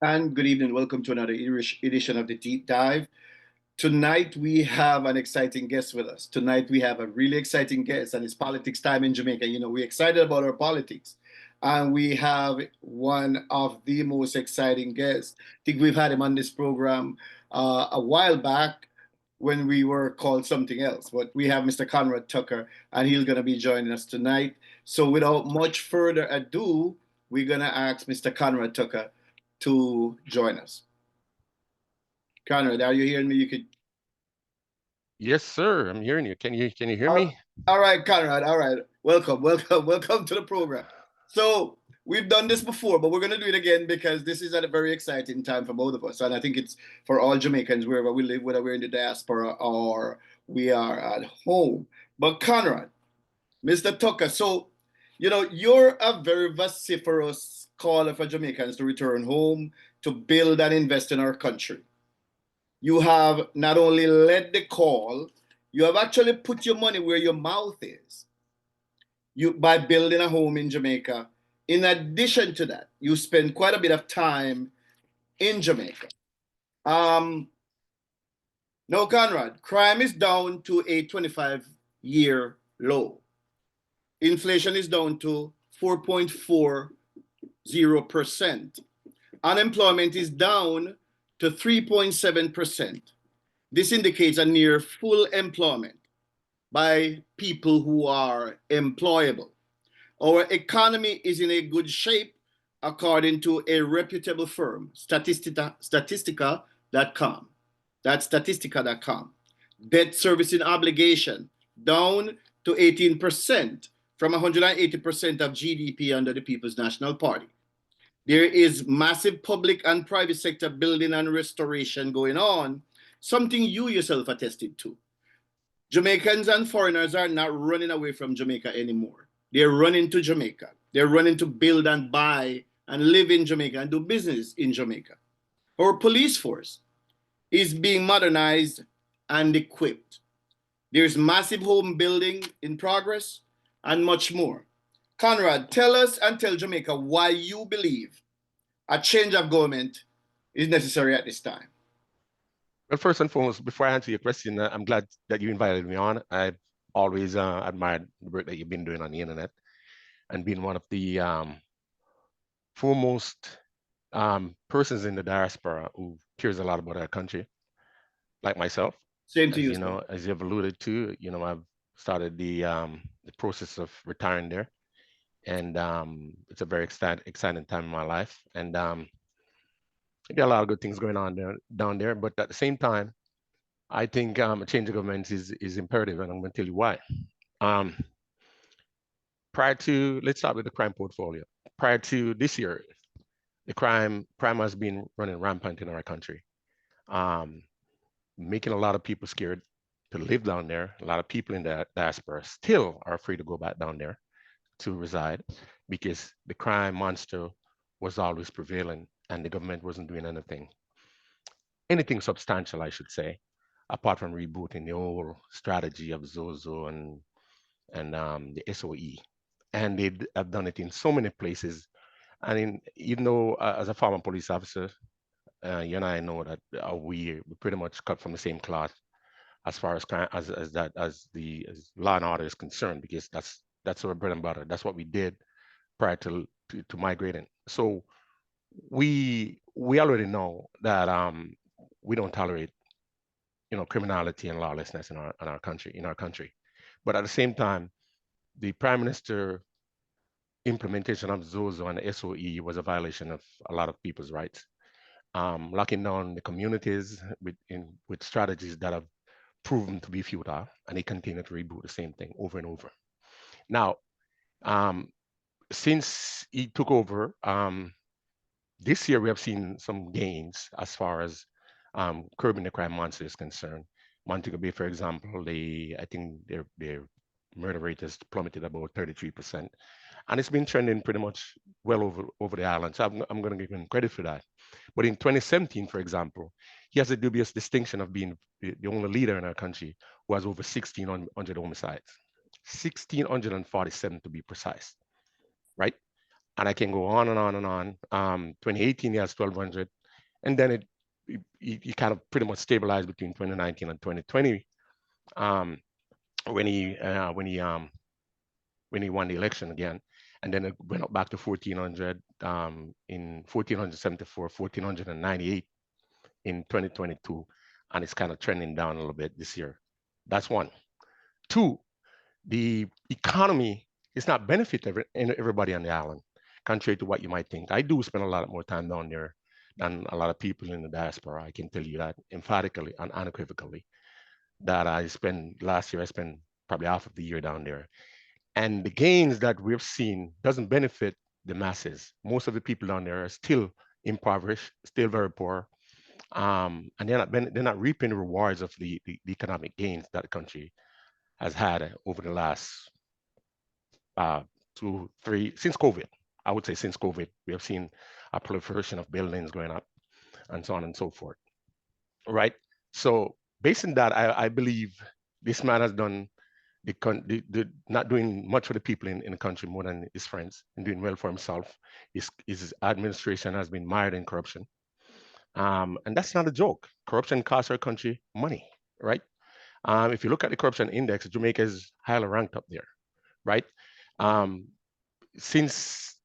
And good evening. Welcome to another edition of the Deep Dive. Tonight we have an exciting guest with us. Tonight we have a really exciting guest, and it's politics time in Jamaica. You know, we're excited about our politics, and we have one of the most exciting guests. I think we've had him on this program a while back when we were called something else, but we have Mr. Conrad Tucker, and he's going to be joining us tonight. So, without much further ado, we're going to ask Mr. Conrad Tucker to join us. Conrad, are you hearing me? You could. Yes, sir. I'm hearing you. Can you hear All me? all right, Conrad. All right. Welcome, welcome, welcome to the program. So we've done this before, but we're going to do it again because this is at a very exciting time for both of us, and I think it's for all Jamaicans wherever we live, whether we're in the diaspora or we are at home. But Conrad, Mr. Tucker, so you're a very vociferous caller for Jamaicans to return home, to build and invest in our country. You have not only led the call, you have actually put your money where your mouth is. You by building a home in Jamaica. In addition to that, you spend quite a bit of time in Jamaica. Um, no, Conrad, crime is down to a 25-year low. Inflation is down to 4.40%. Unemployment is down to 3.7%. This indicates a near full employment by people who are employable. Our economy is in a good shape according to a reputable firm, Statistica.com. That's Statistica.com. Debt servicing obligation down to 18% from 180% of GDP under the People's National Party. There is massive public and private sector building and restoration going on, something you yourself attested to. Jamaicans and foreigners are not running away from Jamaica anymore. They're running to Jamaica. They're running to build and buy and live in Jamaica and do business in Jamaica. Our police force is being modernized and equipped. There's massive home building in progress and much more. Conrad, tell us and tell Jamaica why you believe a change of government is necessary at this time. Well, first and foremost, before I answer your question, I'm glad that you invited me on. I've always admired the work that you've been doing on the internet and being one of the foremost persons in the diaspora who cares a lot about our country, like myself. Same to As you, you sir. know, as you've alluded to, I've started the process of retiring there, and it's a very exciting time in my life, and got a lot of good things going on there down there. But at the same time, I think a change of government is imperative, and I'm going to tell you why. Um, prior to, let's start with the crime portfolio. Prior to this year, the crime has been running rampant in our country, um, making a lot of people scared to live down there. A lot of people in the diaspora still are afraid to go back down there to reside because the crime monster was always prevailing and the government wasn't doing anything substantial, I should say, apart from rebooting the whole strategy of Zozo and the SOE. And they have done it in so many places. And even though as a former police officer, you and I know that we pretty much cut from the same cloth as far as crime, as law and order is concerned, because that's our bread and butter. That's what we did prior to migrating. So we already know that we don't tolerate criminality and lawlessness in our country. But at the same time, the prime minister implementation of Zozo and SOE was a violation of a lot of people's rights. Locking down the communities with strategies that have proven to be futile, and they continue to reboot the same thing over and over. Now, um, since he took over, this year we have seen some gains as far as curbing the crime monster is concerned. Montego Bay, for example, I think their murder rate has plummeted about 33%, and it's been trending pretty much well over the island. So I'm going to give him credit for that. But in 2017, for example, he has a dubious distinction of being the only leader in our country who has over 1,600 homicides, 1,647 to be precise, right? And I can go on and on and on. 2018, he has 1,200. And then he kind of pretty much stabilized between 2019 and 2020 um, when he won the election again. And then it went up back to 1,400 in 1,474, 1,498 in 2022. And it's kind of trending down a little bit this year. That's one. Two, the economy is not benefit everybody on the island, contrary to what you might think. I do spend a lot more time down there than a lot of people in the diaspora. I can tell you that emphatically and unequivocally. That last year, I spent probably half of the year down there. And the gains that we've seen doesn't benefit the masses. Most of the people down there are still impoverished, still very poor, and they're not reaping the rewards of the economic gains that the country has had over the last 2, 3 since COVID. I would say since COVID, we have seen a proliferation of buildings going up, and so on and so forth. Right. So based on that, I believe this man has done not doing much for the people in the country more than his friends, and doing well for himself. His administration has been mired in corruption. And that's not a joke. Corruption costs our country money, right? If you look at the corruption index, Jamaica is highly ranked up there, right? Since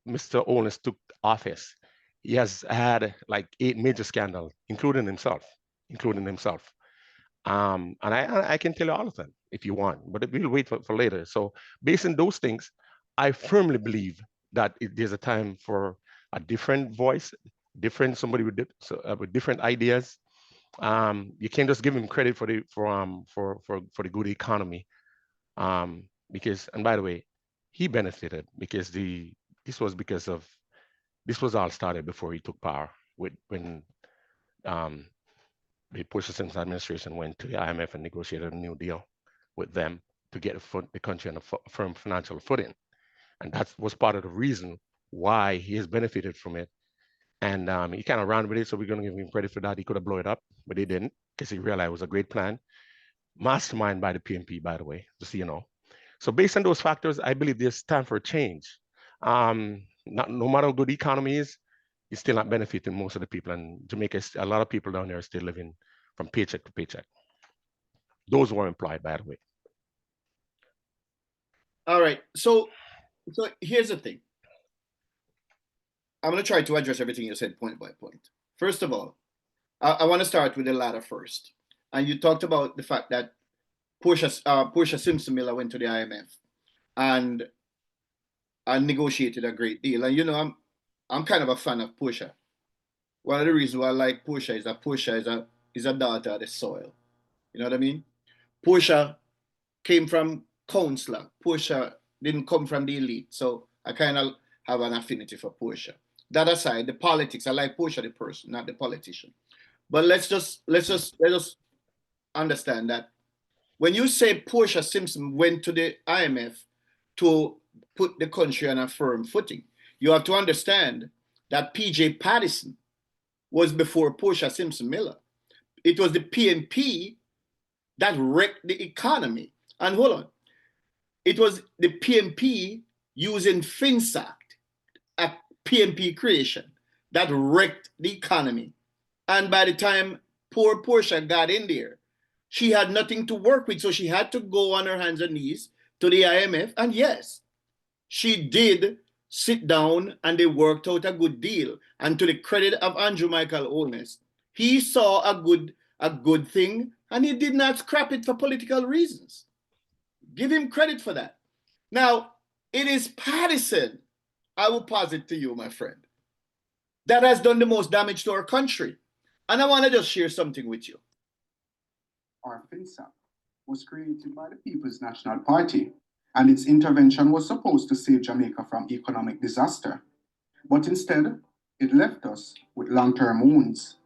Mr. Owens took office, he has had like 8 major scandals, including himself. And I can tell you all of them if you want, but we'll wait for later. So based on those things, I firmly believe that there's a time for a different voice, somebody with different ideas. You can't just give him credit for the good economy, because, and by the way, he benefited because this was all started before he took power when the Bush Simpson administration went to the IMF and negotiated a new deal with them to get the country on a firm financial footing. And that was part of the reason why he has benefited from it. And he kind of ran with it, so we're going to give him credit for that. He could have blown it up, but he didn't, because he realized it was a great plan. Mastermind by the PNP, by the way, just so you know. So based on those factors, I believe there's time for a change. No matter how good the economy is, it's still not benefiting most of the people. And Jamaica, a lot of people down there are still living from paycheck to paycheck. Those were employed, by the way. All right. So here's the thing. I'm going to try to address everything you said point by point. First of all, I want to start with the latter first. And you talked about the fact that Portia Simpson Miller went to the IMF and negotiated a great deal. And you know, I'm kind of a fan of Portia. One of the reasons why I like Portia is that Portia is a daughter of the soil. You know what I mean? Portia came from counselor. Portia didn't come from the elite. So I kind of have an affinity for Portia. That aside, the politics, I like Portia the person, not the politician. But let's just understand that when you say Portia Simpson went to the IMF to put the country on a firm footing, you have to understand that PJ Patterson was before Portia Simpson Miller. It was the PNP that wrecked the economy. And hold on, it was the PNP using FinSac, a PNP creation, that wrecked the economy. And by the time poor Portia got in there, she had nothing to work with. So she had to go on her hands and knees to the IMF. And yes, she did sit down and they worked out a good deal. And to the credit of Andrew Michael Holness, he saw a good thing and he did not scrap it for political reasons. Give him credit for that. Now, it is Patterson, I will posit to you, my friend, that has done the most damage to our country. And I want to just share something with you. Our FinSac was created by the People's National Party, and its intervention was supposed to save Jamaica from economic disaster. But instead, it left us with long-term wounds.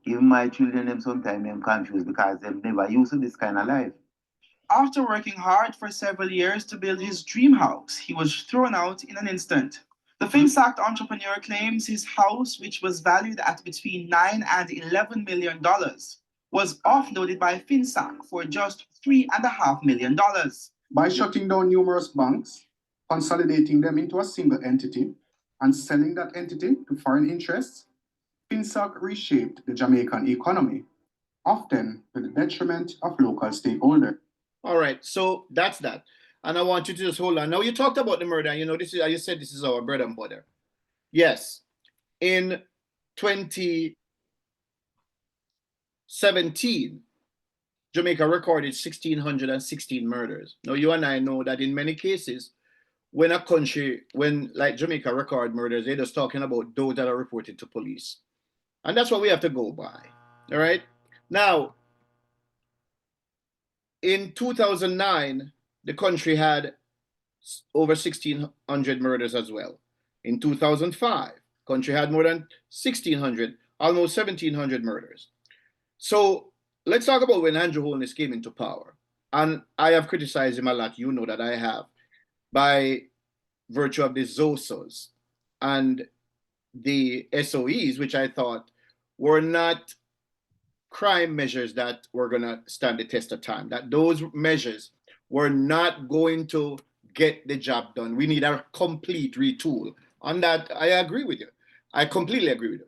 Even my children, them sometimes I'm confused because they've never used to this kind of life. After working hard for several years to build his dream house, he was thrown out in an instant. The FinSac entrepreneur claims his house, which was valued at between $9 and $11 million, was offloaded by FinSac for just $3.5 million. By shutting down numerous banks, consolidating them into a single entity and selling that entity to foreign interests, FinSoc reshaped the Jamaican economy, often to the detriment of local stakeholders. All right, so that's that. And I want you to just hold on. Now you talked about the murder, and you know, this is, you said this is our bread and butter. Yes, in 2017, Jamaica recorded 1,616 murders. Now you and I know that in many cases, when a country, when like Jamaica record murders, they're just talking about those that are reported to police. And that's what we have to go by. All right. Now, in 2009, the country had over 1,600 murders as well. In 2005, country had more than 1,600, almost 1,700 murders. So let's talk about when Andrew Holness came into power. And I have criticized him a lot. You know that I have, by virtue of the ZOSOs and the SOEs, which I thought were not crime measures that were going to stand the test of time, that those measures were not going to get the job done. We need a complete retool. On that, I agree with you. I completely agree with you.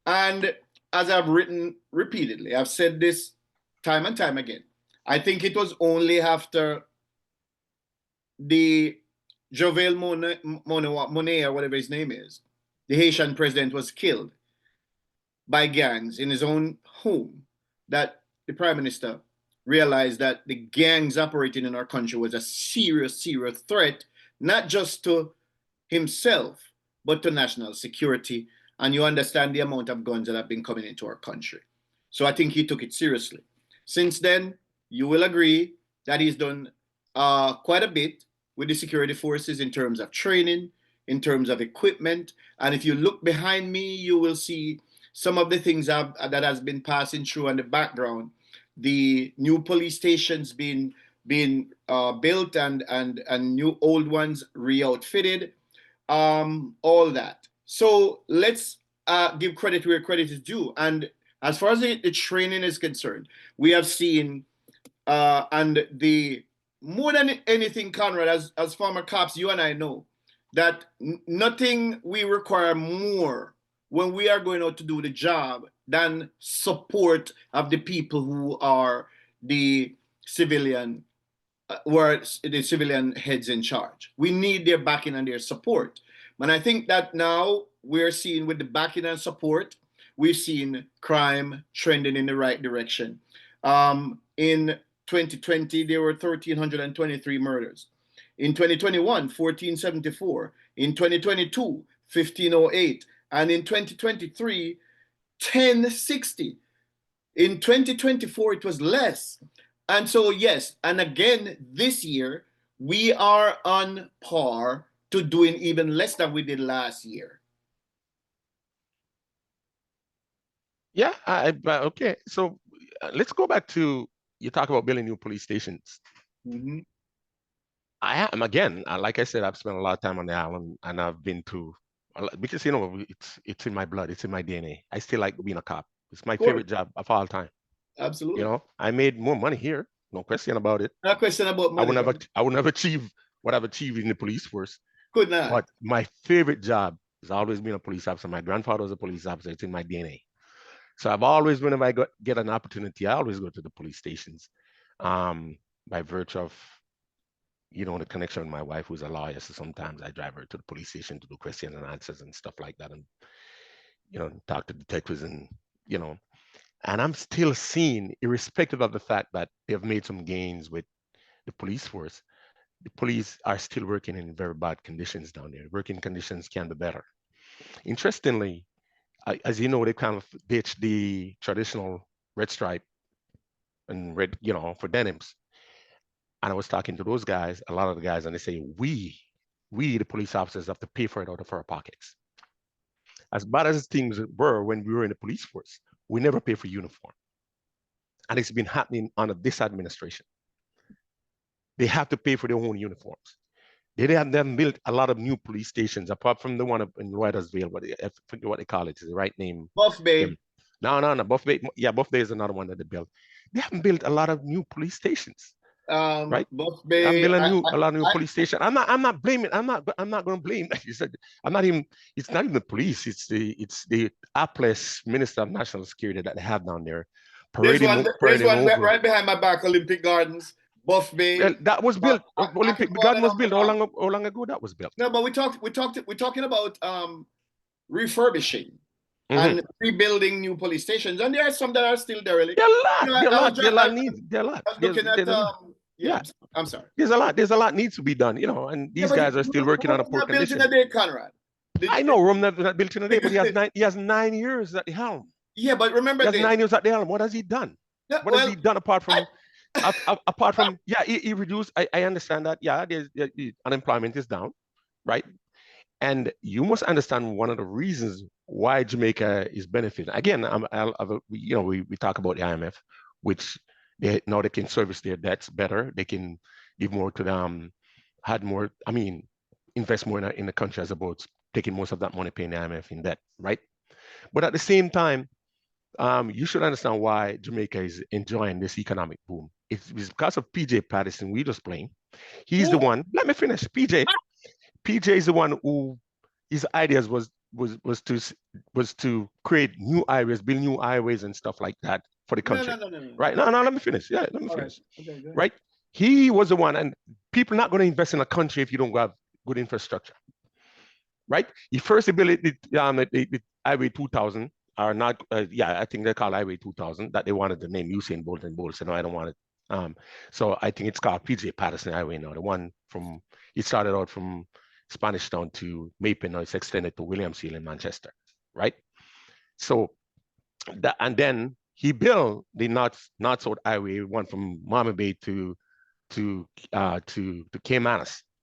And as I've written repeatedly, I've said this time and time again, I think it was only after the Jovenel Monet, or whatever his name is, the Haitian president, was killed by gangs in his own home, that the prime minister realized that the gangs operating in our country was a serious, serious threat, not just to himself, but to national security. And you understand the amount of guns that have been coming into our country. So I think he took it seriously. Since then, you will agree that he's done quite a bit with the security forces in terms of training, in terms of equipment. And if you look behind me, you will see some of the things that has been passing through in the background. The new police stations being built, and new old ones re-outfitted, all that. So let's give credit where credit is due. And as far as the training is concerned, we have seen, and the more than anything, Conrad, as former cops, you and I know that nothing we require more when we are going out to do the job than support of the people who are the civilian heads in charge. We need their backing and their support. And I think that now we're seeing, with the backing and support, we've seen crime trending in the right direction. In 2020, there were 1,323 murders. In 2021, 1,474. In 2022, 1,508. And in 2023, 1,060. In 2024, it was less. And so, yes, and again, this year, we are on par to doing even less than we did last year. Yeah, okay. So let's go back to, you talk about building new police stations. Mm-hmm. I am, again, like I said, I've spent a lot of time on the island, and I've been to, because, you know, it's in my blood, it's in my DNA. I still like being a cop. It's my favorite job of all time. Absolutely. You know, I made more money here, no question about it. No question about money. I would never achieve what I've achieved in the police force. Could not. But my favorite job has always been a police officer. My grandfather was a police officer. It's in my DNA. So I've always, whenever I get an opportunity, I always go to the police stations, by virtue of, you know, the connection with my wife, who's a lawyer. So sometimes I drive her to the police station to do questions and answers and stuff like that, and, you know, talk to detectives, and, you know, and I'm still seeing, irrespective of the fact that they've made some gains with the police force, the police are still working in very bad conditions down there. Working conditions can be better. Interestingly, as you know, they kind of ditched the traditional red stripe and red, you know, for denims. And I was talking to those guys, a lot of the guys, and they say, we, the police officers, have to pay for it out of our pockets. As bad as things were when we were in the police force, we never pay for uniform. And it's been happening under this administration. They have to pay for their own uniforms. They have then built a lot of new police stations, apart from the one up in Roydersville, I forget what they call it. It's the right name. Buff Bay. No. Buff Bay. Yeah, Buff Bay is another one that they built. They haven't built a lot of new police stations. right? Buff I'm Bay. building a lot of new police station. I'm not blaming. I'm not going to blame. You said I'm not even. It's not even the police. It's the Apples Minister of National Security that they have down there, There's one parading over. right behind my back, Olympic Gardens, Buff Bay. Well, that was built. Olympic Garden was built. How long ago that was built? No, but we're talking about refurbishing and rebuilding new police stations, and there are some that are still derelict. There are a lot. There are a lot. I was looking at yeah. I'm sorry. There's a lot needs to be done, you know, and these guys are still working on a poor condition. Built in a day, Conrad. I know Rome not built in a day, but he has 9 years at the helm. Yeah, but remember, he has 9 years at the helm. What has he done? Yeah, what has he done apart from yeah, he reduced. I understand that. Yeah, the unemployment is down, right? And you must understand one of the reasons why Jamaica is benefiting. Again, we talk about the IMF, which they can service their debts better. They can give more to them, invest more in the country as opposed to taking most of that money paying the IMF in debt, right? But at the same time, you should understand why Jamaica is enjoying this economic boom. It's because of PJ Patterson. We just playing. He's the one. Let me finish. PJ is the one who his ideas was to create new highways, build new highways and stuff like that for the country. No. Right? No, let me finish. Yeah, let me finish. Right. Okay, right? He was the one, and people are not going to invest in a country if you don't have good infrastructure. Right? He first built the Highway 2000, or not, I think they call Highway 2000, that they wanted the name Usain Bolt, and Bolt said, no, I don't want it. So I think it's called PJ Patterson Highway now. The one it started out from Spanish Town to Maple, now it's extended to Williams Hill in Manchester, right? So and then he built the North-South Highway, one from Mama Bay to Caymanas,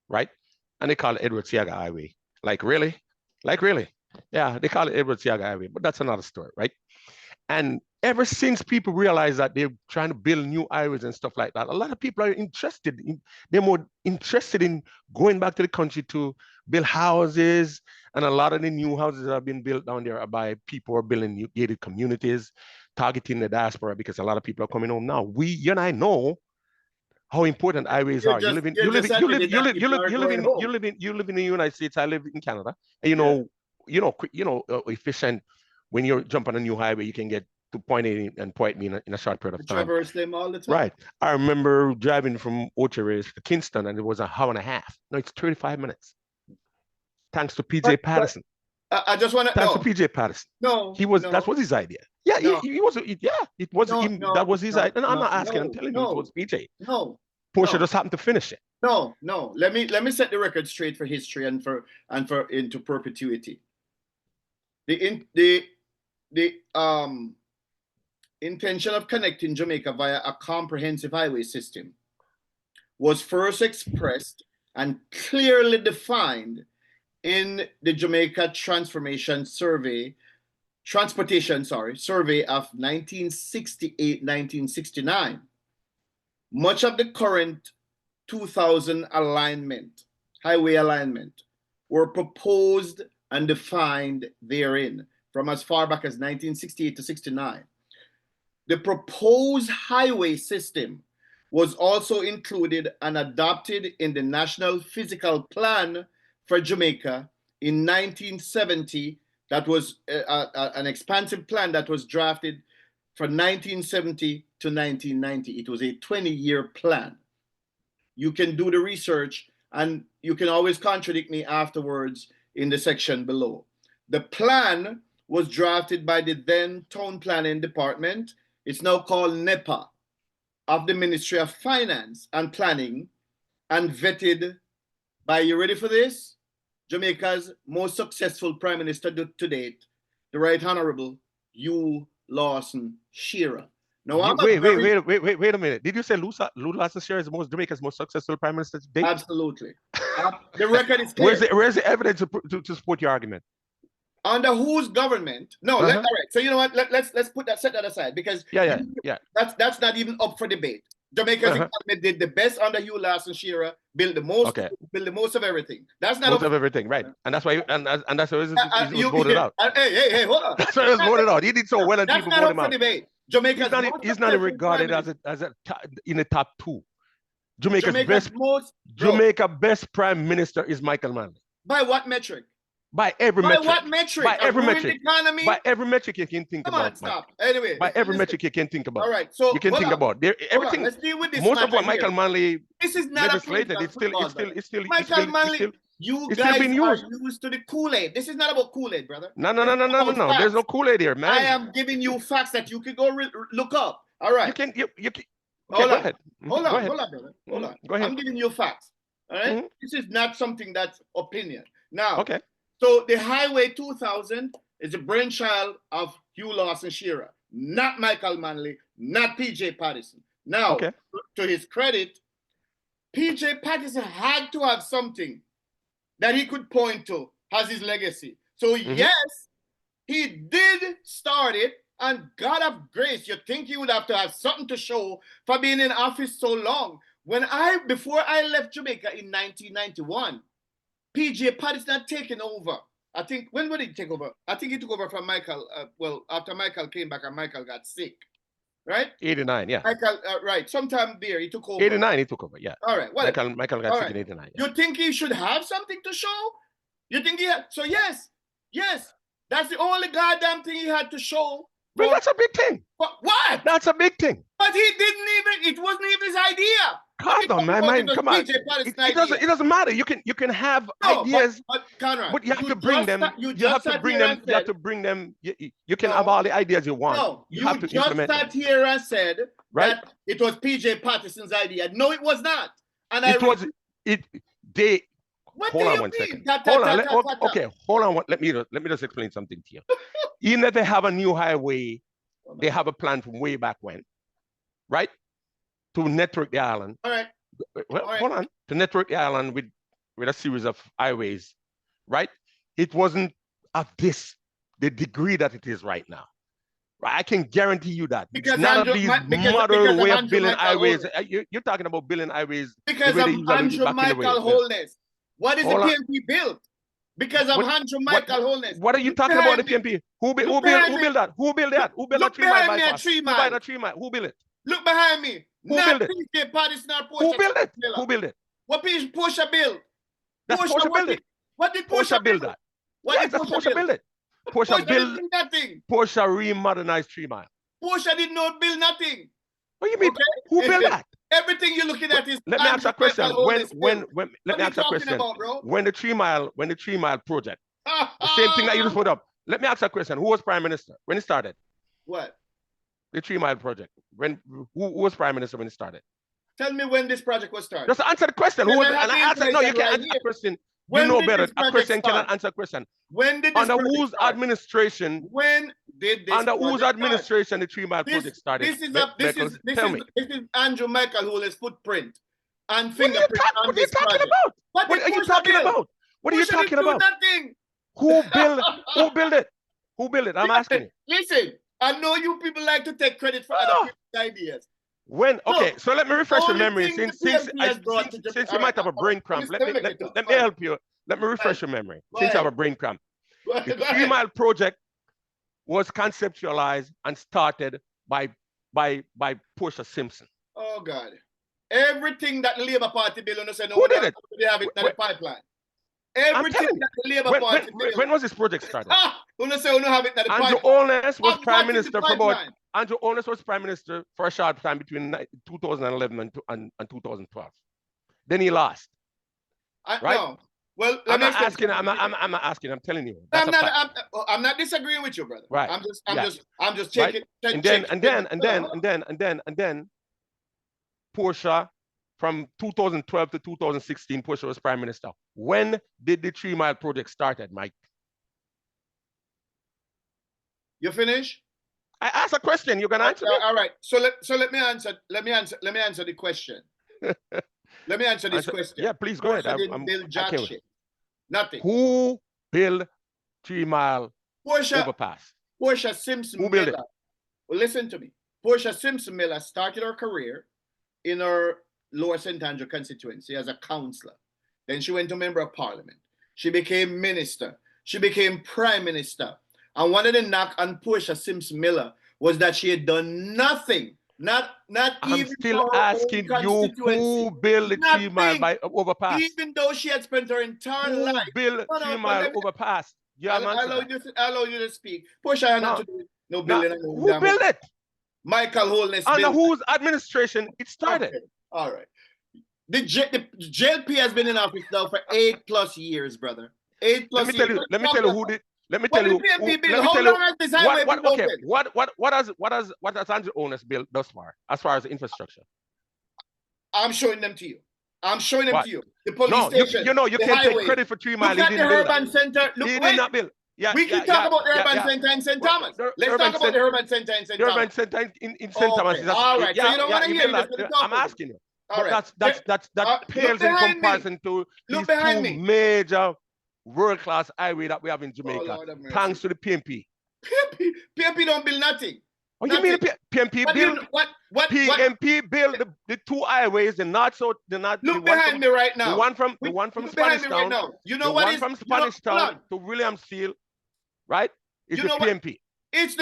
right? And they call it Edward Siaga Highway. Like really? Yeah, they call it Edward Siaga Highway, but that's another story, right? And ever since people realize that they're trying to build new highways and stuff like that, a lot of people are they're more interested in going back to the country to build houses. And a lot of the new houses that have been built down there are by people who are building new gated communities, targeting the diaspora, because a lot of people are coming home now. You and I know how important highways are. You live in the United States. I live in Canada, and efficient. When you jump on a new highway, you can get to point A and point B in a short period of time. Traverse them all the time. Right. I remember driving from Ocho to Kingston, and it was an hour and a half. No, it's 35 minutes. Thanks to PJ Patterson. I just want to. Thanks to PJ Patterson. That was his idea. Yeah, he was. Yeah, it was. That was his idea. And I'm not asking. I'm telling you, it was PJ. Porsche just happened to finish it. No. Let me set the record straight for history and for into perpetuity. The intention of connecting Jamaica via a comprehensive highway system was first expressed and clearly defined in the Jamaica Transportation Survey of 1968-1969. Much of the current 2000 highway alignment, were proposed and defined therein from as far back as 1968 to 69. The proposed highway system was also included and adopted in the National Physical Plan for Jamaica in 1970. That was an expansive plan that was drafted from 1970 to 1990. It was a 20-year plan. You can do the research, and you can always contradict me afterwards in the section below. The plan was drafted by the then Town Planning Department. It's now called NEPA, of the Ministry of Finance and Planning, and vetted by, you ready for this? Jamaica's most successful Prime Minister to date, the Right Honorable Hugh Lawson Shearer. Now, wait a minute. Did you say Lou Lawson Shearer is Jamaica's most successful Prime Minister to date? Absolutely. The record is clear. Where's the evidence to support your argument? Under whose government? No, all right. So you know what? Let's set that aside, because that's not even up for debate. Jamaica's economy did the best under Hugh Lawson Shearer, built the most of everything. That's not most of everything, right? And that's why and that's why he was voted out. Hey, hold on. That's why he was voted out. He did so well, and people voted him out. Debate. Jamaica's he's not regarded as a in the top two. Jamaica's most Jamaica best prime minister is Michael Manley. By what metric? By every By metric. what metric? By every metric. Economy? By every metric you can think Come about. on, stop. Anyway. By every metric you can think about. All right. So you can think about everything. Let's deal with this. Most of what Michael Manley this is not legislated, it's still Michael Manley. You guys are used to the Kool-Aid. This is not about Kool-Aid, brother. No. There's no Kool-Aid here, man. I am giving you facts that you can go look up. All right. You can. Hold on, ahead. hold on, brother. Hold on. Go ahead. I'm giving you facts. All right. This is not something that's opinion. Now, okay. So the Highway 2000 is a brainchild of Hugh Lawson Shearer, not Michael Manley, not PJ Patterson. Now, to his credit, PJ Patterson had to have something that he could point to as his legacy. So yes, he did start it, and God of grace, you think he would have to have something to show for being in office so long. Before I left Jamaica in 1991, PJ Patterson had taken over. I think, when did he take over? I think he took over from Michael, after Michael came back and Michael got sick, right? 89, yeah. Michael, right, sometime there he took over. 89 he took over, yeah. All right. Michael got sick in 89. Yeah. You think he should have something to show? You think he had? So yes, that's the only goddamn thing he had to show. But that's a big thing. What? That's a big thing. But it wasn't even his idea. Calm down, man. Come on. It doesn't matter. You can have ideas, but Conrad, but you have to bring them. You have to bring them. You can have all the ideas you want. No, you have to just implement sat here and said that it was PJ Patterson's idea. No, it was not. And hold on one second. Hold on. Let me just explain something to you. Even if they have a new highway, they have a plan from way back when, right? To network the island. All right. Hold on. To network the island with a series of highways, right? It wasn't of the degree that it is right now. Right? I can guarantee you that. Because none of these modern way of building highways. You're talking about building highways because of Andrew Michael Holness. What is the PMP built? Because of Andrew Michael Holness. What are you talking about the PMP? Who built that? Who built that? Who built that 3 mile bypass? Who built that 3 mile? Who built it? Look behind me. Who built it? PJ Patterson or Porsche. Who built it? Who built it? What Porsche built? That's Porsche built it. What did Porsche build that? What did Porsche build it? Porsche built nothing. Porsche remodernized 3 mile. Porsche did not build nothing. What do you mean? Okay? Who built that? Everything you're looking at is. Let me ask you a question. Let me ask you a question. When the 3 mile project, the same thing that you just put up. Let me ask you a question. Who was prime minister when it started? What? The 3 mile project. Who was prime minister when it started? Tell me when this project was started. Just answer the question. You can't answer the question. You know better. A question cannot answer a question. When did this under whose administration? When did this under whose administration the 3 mile project started? This is Andrew Michael Holness' footprint and fingerprint on this project. What are you talking about? What are you talking about? Who built it? Who built it? I'm asking you. Listen, I know you people like to take credit for other people's ideas. So let me refresh your memory. Since you might have a brain cramp, let me help you. Let me refresh your memory. Since you have a brain cramp. The 3 mile project was conceptualized and started by Porsche Simpson. Oh God. Everything that the Labour Party bill on said, who did it? They have it in the pipeline. Everything that the Labour Party bill. When was this project started? Have it in the Andrew Holness was prime minister for about. Andrew Holness was prime minister for a short time between 2011 and 2012. Then he lost. Right? No. Well, I'm not asking. I'm telling you. I'm not disagreeing with you, brother. Right. I'm just checking. And then Porsche, from 2012 to 2016, Porsche was prime minister. When did the 3 mile project started, Mike? You finish? I asked a question. You're gonna answer. All right. So let me answer. Let me answer the question. Let me answer this question. Yeah, please go ahead. Didn't build jack shit. Nothing. Who built 3 mile overpass? Porsche Simpson Who built it? Well, listen to me. Porsche Simpson Miller started her career in her Lower St. Andrew constituency as a councillor. Then she went to member of parliament. She became minister. She became prime minister. And one of the knock on Porsche Simpson Miller was that she had done nothing Not I'm even still for her own asking you constituency. who built the 3 mile Nothing. overpass? Even though she had spent her entire Who life. built No, 3 but mile let me, overpass? You have answered that. I allow you to speak. Portia had not No, to do no no. building. Who built it? Michael Holness Under built. whose administration it started? Okay. All right. The JLP has been in office now for 8+ years, brother. 8+ Let me years. tell you. Let me tell you who did. Let me What tell did you. the PMP build? Let me How tell long you. has this highway been Okay. open? What has Andrew built thus far as infrastructure? I'm showing them to you. I'm showing them What? to you. The police No, station. you can't highway. take credit for 3 mile. Look He at the didn't build urban that. center. Look, He did not build. Yeah, we can talk about the urban center in St. Thomas. Let's talk about the urban center in St. The Thomas. urban center in St. Thomas is all right. So you don't want to hear me. I'm asking you. All But right. that pales in comparison to these two major world-class highway that we have in Jamaica. Thanks to the PMP. PMP don't build nothing. Oh, you mean PMP build? PMP build the two highways, the north-south, the north. Look behind me right now. The one from Spanish Town. Right, you know the what one is, from Spanish Town to William Steel, right? Is the PMP. It's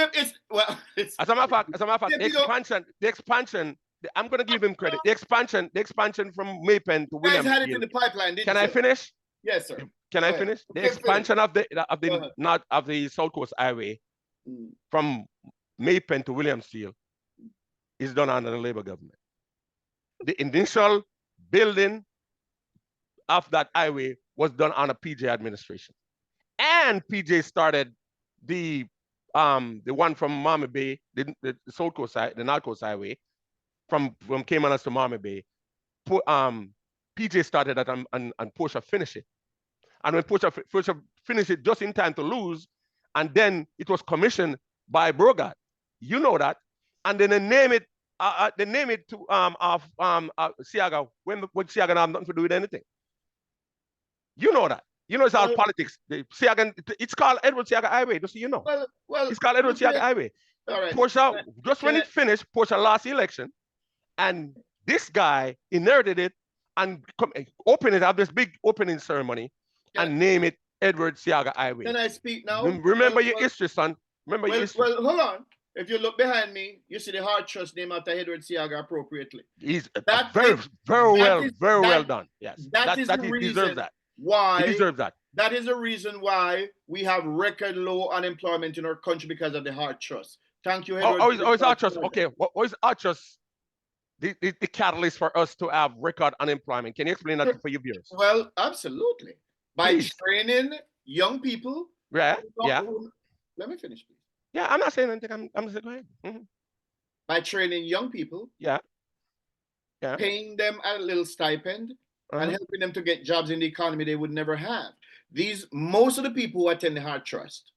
as a matter of fact, the expansion. I'm going to give him credit. The expansion from Maypen to William had Steel. it in the pipeline. Can I finish? Yes, sir. Can I finish? The expansion of the South Coast Highway from Maypen to William Steel is done under the Labour government. The initial building of that highway was done under PJ administration, and PJ started the one from Marmy Bay, the South Coast, the North Coast Highway, from Caymanas to Marmy Bay. PJ started that and Portia finished it. And when Portia finished it just in time to lose, and then it was commissioned by Brogard. You know that. And then they name it to Siaga when Siaga have nothing to do with anything. You know that. You know it's all politics. Siaga, it's called Edward Siaga Highway, just so you know. Well, it's called Edward Siaga Highway. All right. Portia, when it finished, Portia lost the election, and this guy inherited it and opened it, have this big opening ceremony, and name it Edward Siaga Highway. Can I speak now? Remember your history, son. Remember your history. Well, hold on. If you look behind me, you see the Heart Trust name after Edward Siaga appropriately. He's very well done. Yes, that is the reason he deserves that. Why he deserves that. That is the reason why we have record low unemployment in our country, because of the Heart Trust. Thank you, Edward. It's Heart Trust. Okay, what is Heart Trust? The catalyst for us to have record unemployment. Can you explain that for your viewers? Well, absolutely. By training young people. Yeah. Let me finish, please. Yeah, I'm not saying anything. I'm just going ahead. By training young people. Yeah. Paying them a little stipend and helping them to get jobs in the economy they would never have. Most of the people who attend the Heart Trust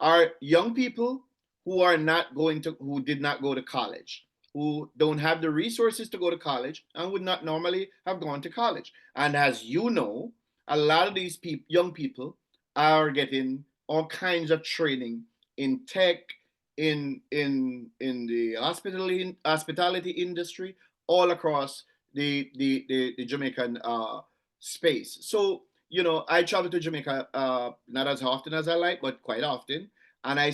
are young people who did not go to college, who don't have the resources to go to college and would not normally have gone to college. And as you know, a lot of these young people are getting all kinds of training in tech, in the hospitality industry, all across the Jamaican space. So, I travel to Jamaica not as often as I like, but quite often. And I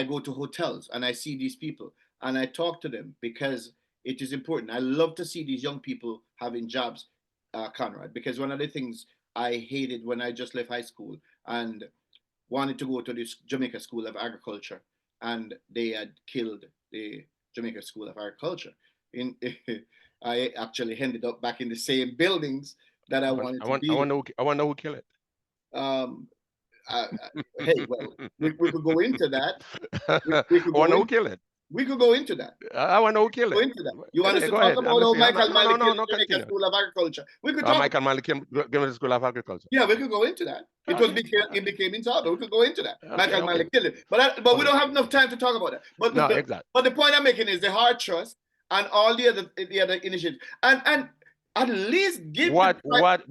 go to hotels and I see these people and I talk to them because it is important. I love to see these young people having jobs, Conrad, because one of the things I hated when I just left high school and wanted to go to this Jamaica School of Agriculture, and they had killed the Jamaica School of Agriculture. I actually ended up back in the same buildings that I wanted to be. I want to know who killed it. Hey, well, we could go into that. Who killed it? We could go into that. I want to know who killed it. Go into that. You want us to talk about how Michael Malley killed the Jamaica School of Agriculture? We could talk. Michael Malley came to the School of Agriculture. Yeah, we could go into that. It became insolvent. We could go into that. Michael Malley killed it. But we don't have enough time to talk about that. But exactly. But the point I'm making is the Heart Trust and all the other initiatives. And at least give I'm going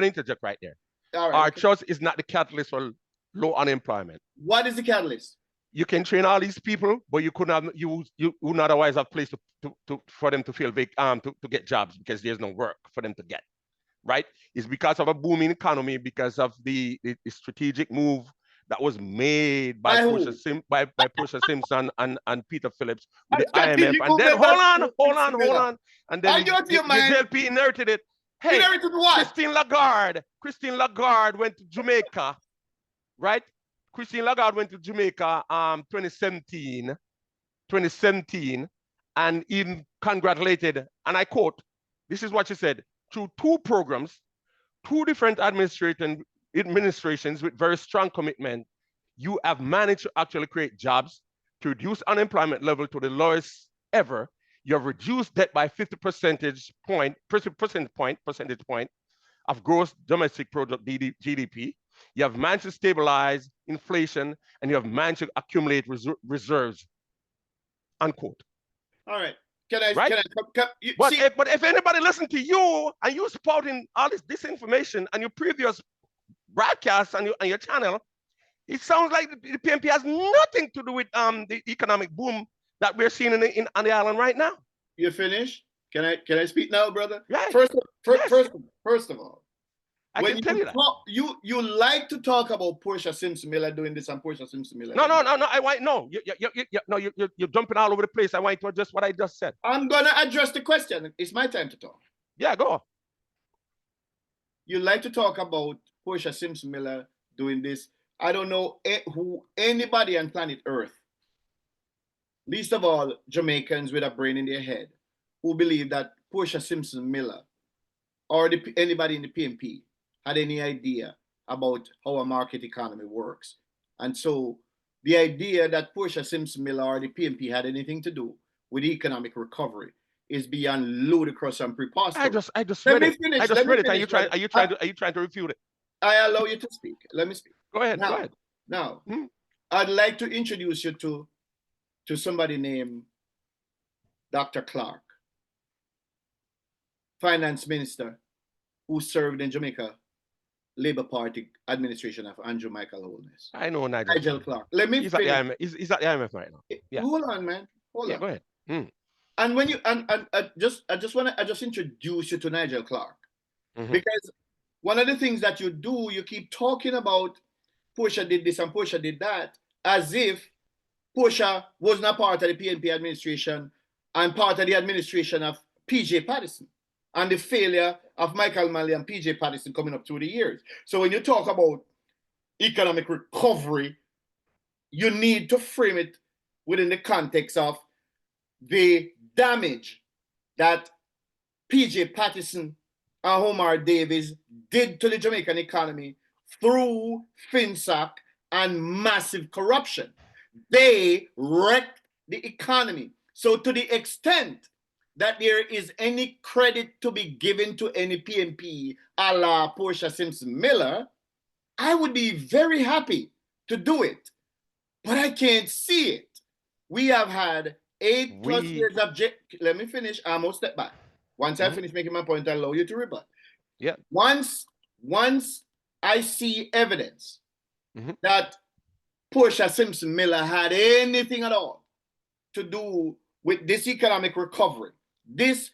to interject right there. All right, Our trust is not the catalyst for low unemployment. What is the catalyst? You can train all these people, but you could not. You would not otherwise have place for them to feel to get jobs because there's no work for them to get. Right? It's because of a booming economy, because of the strategic move that was made by By Portia who? by Portia Simpson and Peter Phillips with A the IMF, strategic and then movement by hold Portia on, hold Miller. on, and I then got your the mind. JLP inherited it. Hey, Inherited what? Christine Lagarde went to Jamaica, right? Christine Lagarde went to Jamaica 2017, and even congratulated, and I quote, this is what she said: through two programs, two different administrations with very strong commitment, you have managed to actually create jobs, to reduce unemployment level to the lowest ever. You have reduced debt by 50 percentage point of gross domestic product GDP. You have managed to stabilize inflation, and you have managed to accumulate reserves. Unquote. All right. Can I? Right? But if anybody listen to you and you spouting all this disinformation and your previous broadcasts on your channel, it sounds like the PNP has nothing to do with the economic boom that we're seeing on the island right now. You finished? Can I speak now, brother? Right. First of all, I when can tell you that. You like to talk about Portia Simpson Miller doing this and Portia Simpson Miller. No. You're jumping all over the place. I want to address what I just said. I'm gonna address the question. It's my time to talk. Yeah, go. You like to talk about Portia Simpson Miller doing this. I don't know who anybody on planet Earth, least of all Jamaicans with a brain in their head, who believe that Portia Simpson Miller or anybody in the PNP had any idea about how a market economy works. And so the idea that Portia Simpson Miller or the PNP had anything to do with economic recovery is beyond ludicrous and preposterous. I just read it. I just read it. Are you trying to refute it? I allow you to speak. Let me speak. Go ahead. Now, I'd like to introduce you to somebody named Dr. Clark, finance minister who served in Jamaica Labour Party administration of Andrew Michael Holness. I know Nigel Clark. Let me finish. He's at the IMF right now. Yeah. Hold on, man. Hold on. Go ahead. And when you I just introduce you to Nigel Clark, because one of the things that you do, you keep talking about Portia did this and Portia did that, as if Portia was not part of the PNP administration and part of the administration of PJ Patterson and the failure of Michael Manley and PJ Patterson coming up through the years. So when you talk about economic recovery, you need to frame it within the context of the damage that PJ Patterson and Omar Davies did to the Jamaican economy through FinSac and massive corruption. They wrecked the economy. So to the extent that there is any credit to be given to any PNP a la Portia Simpson Miller, I would be very happy to do it, but I can't see it. We have had 8+ years of let me finish. I almost step back. Once I finish making my point, I'll allow you to rebut. Yeah. Once I see evidence that Portia Simpson Miller had anything at all to do with this economic recovery, this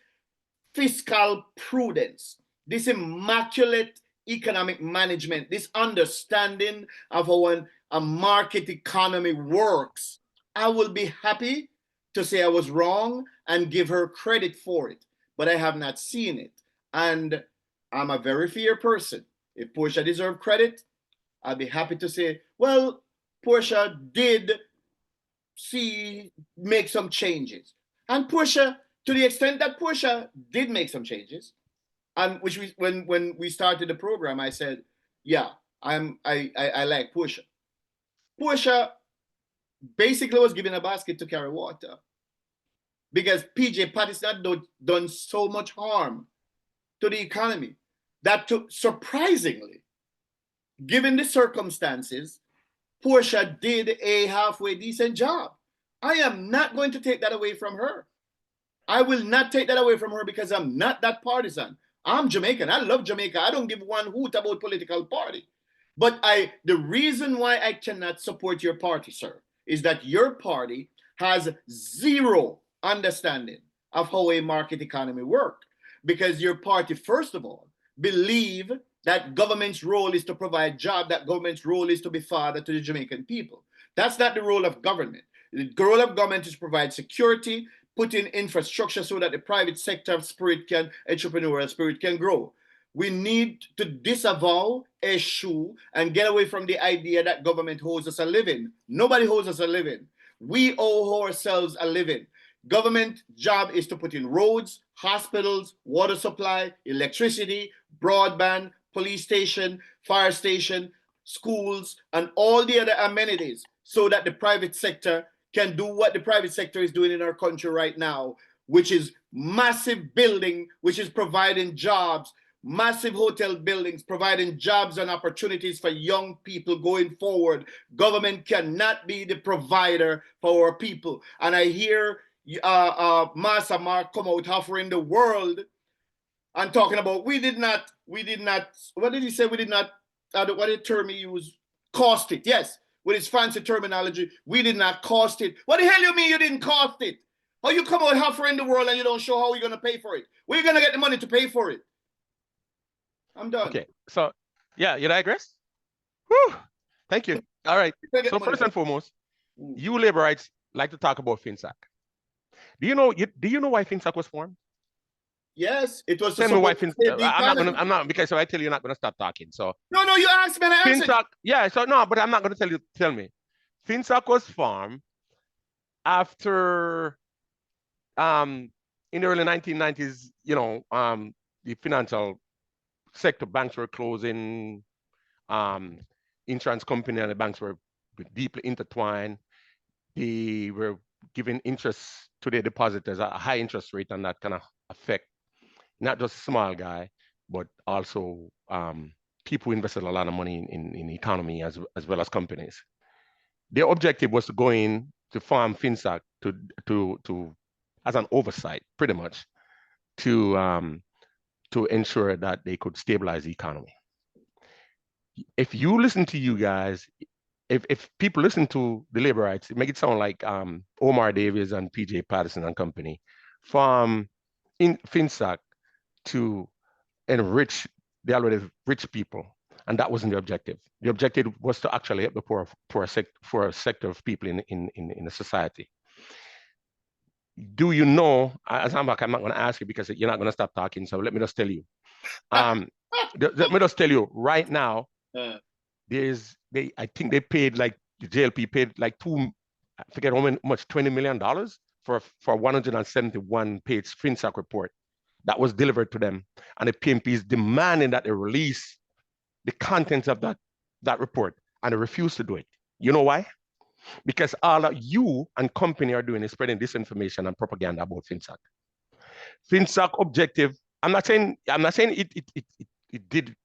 fiscal prudence, this immaculate economic management, this understanding of how a market economy works, I will be happy to say I was wrong and give her credit for it. But I have not seen it. And I'm a very fair person. If Portia deserved credit, I'll be happy to say, well, Portia did make some changes. And Portia, to the extent that Portia did make some changes, and when we started the program, I said, yeah, I like Portia. Portia basically was given a basket to carry water because PJ Patterson had done so much harm to the economy that surprisingly, given the circumstances, Portia did a halfway decent job. I am not going to take that away from her. I will not take that away from her because I'm not that partisan. I'm Jamaican. I love Jamaica. I don't give one hoot about political party. But the reason why I cannot support your party, sir, is that your party has zero understanding of how a market economy works. Because your party, first of all, believe that government's role is to provide jobs, that government's role is to be father to the Jamaican people. That's not the role of government. The role of government is to provide security, put in infrastructure so that the private sector spirit can, entrepreneurial spirit can grow. We need to disavow, eschew, and get away from the idea that government owes us a living. Nobody owes us a living. We owe ourselves a living. Government job is to put in roads, hospitals, water supply, electricity, broadband, police station, fire station, schools, and all the other amenities so that the private sector can do what the private sector is doing in our country right now, which is massive building, which is providing jobs, massive hotel buildings, providing jobs and opportunities for young people going forward. Government cannot be the provider for our people. And I hear Master Mark come out offering the world and talking about we did not, what did he say? We did not, what did term he used? Cost it. Yes, with his fancy terminology, we did not cost it. What the hell you mean you didn't cost it? How you come out offering the world and you don't show how you're going to pay for it? Where you going to get the money to pay for it? I'm done. Okay, so yeah, you digress? Whew. Thank you. All right. So first and foremost, you labor rights like to talk about FinSAC. Do you know why FinSAC was formed? Yes, it was. Tell me why FinSAC. I'm not because if I tell you, you're not gonna stop talking. So no, you asked me and I answered. FinSAC, yeah. So no, but I'm not gonna tell you. Tell me, FinSAC was formed after in the early 1990s. The financial sector, banks were closing, insurance company and the banks were deeply intertwined. They were giving interest to their depositors at a high interest rate, and that kind of affect not just small guy, but also people who invested a lot of money in the economy as well as companies. Their objective was to go in to farm FinSAC to as an oversight, pretty much, to ensure that they could stabilize the economy. If you listen to you guys, if people listen to the labor rights, it make it sound like Omar Davis and PJ Patterson and company farm in FinSAC to enrich the already rich people, and that wasn't the objective. The objective was to actually help the poor sector of people in the society. Do you know, as I'm not going to ask you because you're not going to stop talking, so let me just tell you. Let me just tell you right now, I think they paid like, the JLP paid like I forget how much, $20 million for 171-page FinSAC report that was delivered to them. And the PMP is demanding that they release the contents of that report, and they refuse to do it. You know why? Because all of you and company are doing is spreading disinformation and propaganda about FinSAC. FinSAC objective, I'm not saying it did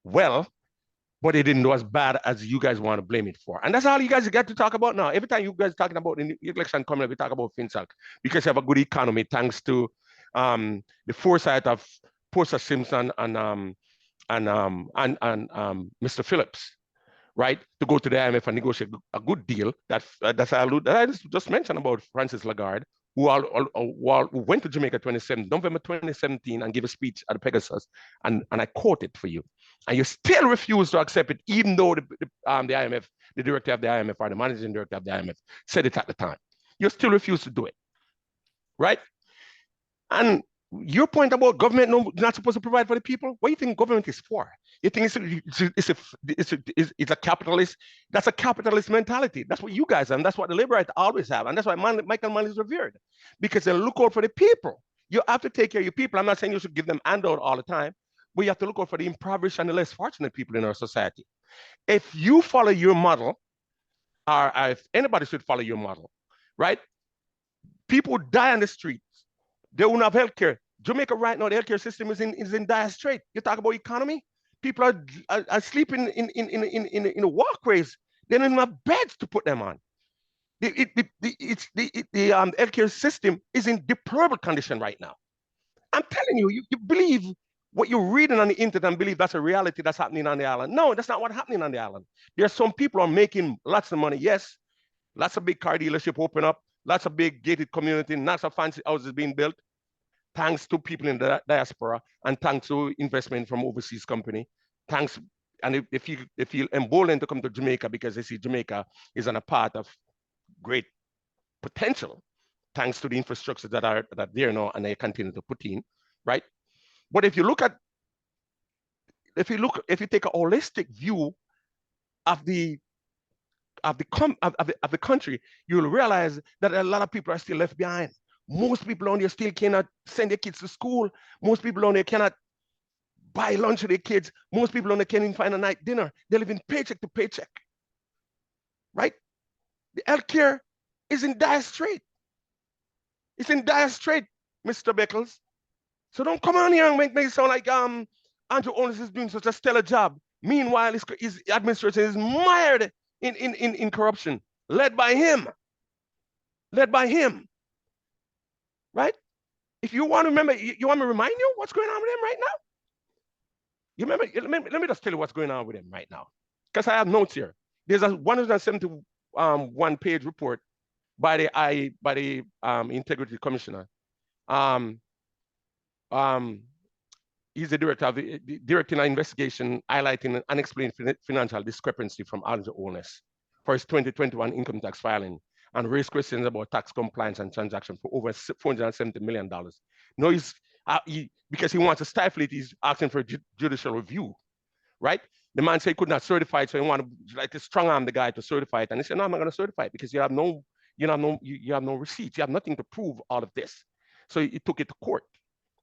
well, but it didn't do as bad as you guys want to blame it for. And that's all you guys get to talk about now. Every time you guys are talking about in the election coming up, we talk about FinSAC because you have a good economy thanks to the foresight of Portia Simpson and Mr. Phillips, right, to go to the IMF and negotiate a good deal. That I just mentioned about Francis Lagarde, who went to Jamaica November 2017 and gave a speech at the Pegasus, and I quote it for you. And you still refuse to accept it, even though the IMF, the director of the IMF or the managing director of the IMF said it at the time. You still refuse to do it, right? And your point about government not supposed to provide for the people, what do you think government is for? You think it's a capitalist? That's a capitalist mentality. That's what you guys have, and that's what the labor rights always have. And that's why Michael Mann is revered, because they look out for the people. You have to take care of your people. I'm not saying you should give them handout all the time, but you have to look out for the impoverished and the less fortunate people in our society. If you follow your model, or if anybody should follow your model, right? People die on the streets. They won't have healthcare. Jamaica right now, the healthcare system is in dire strait. You talk about economy, people are sleeping in the walkways. They don't even have beds to put them on. The healthcare system is in deplorable condition right now. I'm telling you, you believe what you're reading on the internet and believe that's a reality that's happening on the island. No, that's not what's happening on the island. There's some people are making lots of money. Yes, lots of big car dealership open up, lots of big gated community, lots of fancy houses being built. thanks to people in the diaspora and thanks to investment from overseas company. Thanks, and they feel emboldened to come to Jamaica because they see Jamaica is on a path of great potential, thanks to the infrastructure that are there now and they continue to put in, right? But if you take a holistic view of the country, you'll realize that a lot of people are still left behind. Most people on there still cannot send their kids to school. Most people on there cannot buy lunch for their kids. Most people on there can't even find a night dinner. They live in paycheck to paycheck, right? The healthcare is in dire strait. It's in dire strait, Mr. Beckles. So don't come on here and make me sound like Andrew Owens is doing such a stellar job. Meanwhile, his administration is mired in corruption, led by him. Right? If you want to remember, you want me to remind you what's going on with him right now? You remember? Let me just tell you what's going on with him right now, because I have notes here. There's a 171-page report by the Integrity Commissioner. He's the directing an investigation highlighting an unexplained financial discrepancy from Andrew Owens for his 2021 income tax filing and raised questions about tax compliance and transaction for over $470 million. No, because he wants to stifle it, he's asking for judicial review, right? The man said he could not certify it, so he wanted to strong arm the guy to certify it. And he said, no, I'm not going to certify it because you have no receipts. You have nothing to prove all of this. So he took it to court.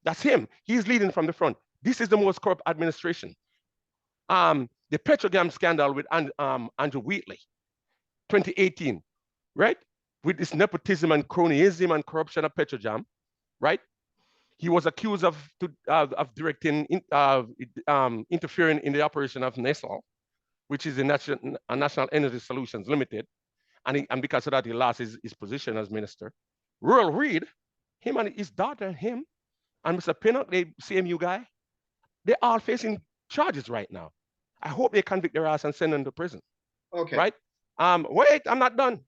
That's him. He's leading from the front. This is the most corrupt administration. The Petrogam scandal with Andrew Wheatley, 2018, right? With this nepotism and cronyism and corruption of Petrojam, right? He was accused of directing, interfering in the operation of NESOL, which is the National Energy Solutions Limited. And because of that, he lost his position as minister. Rural Reid, him and his daughter, him, and Mr. Pinnock, the CMU guy, they're all facing charges right now. I hope they convict their ass and send them to prison. Okay. Right? Wait, I'm not done.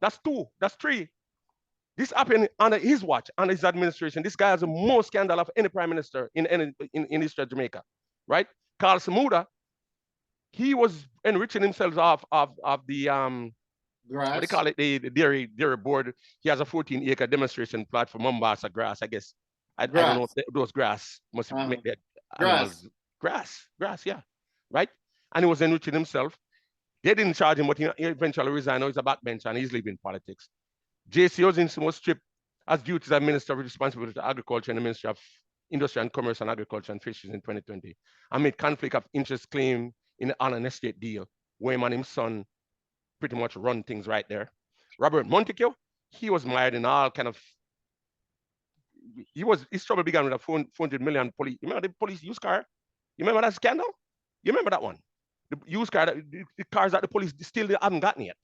That's 2. That's 3. This happened under his watch, under his administration. This guy has the most scandal of any prime minister in history of Jamaica. Right? Carl Samuda, he was enriching himself off the grass. What do you call it? The dairy board. He has a 14-acre demonstration plot for Mombasa grass, I guess. I don't know if those grass must make that animals grass, yeah, right? And he was enriching himself. They didn't charge him, but he eventually resigned. Now he's a backbencher and he's leaving politics. J.C. Ozinson was stripped as duties as Minister with responsibility for agriculture in the Ministry of Industry and Commerce and Agriculture and Fisheries in 2020, amid conflict of interest claim on an estate deal, where him and his son pretty much run things right there. Robert Montague, he was mired in all kind of. His trouble began with a 400 million police. You remember the police used car? You remember that scandal? You remember that one? The used car, the cars that the police still haven't gotten yet,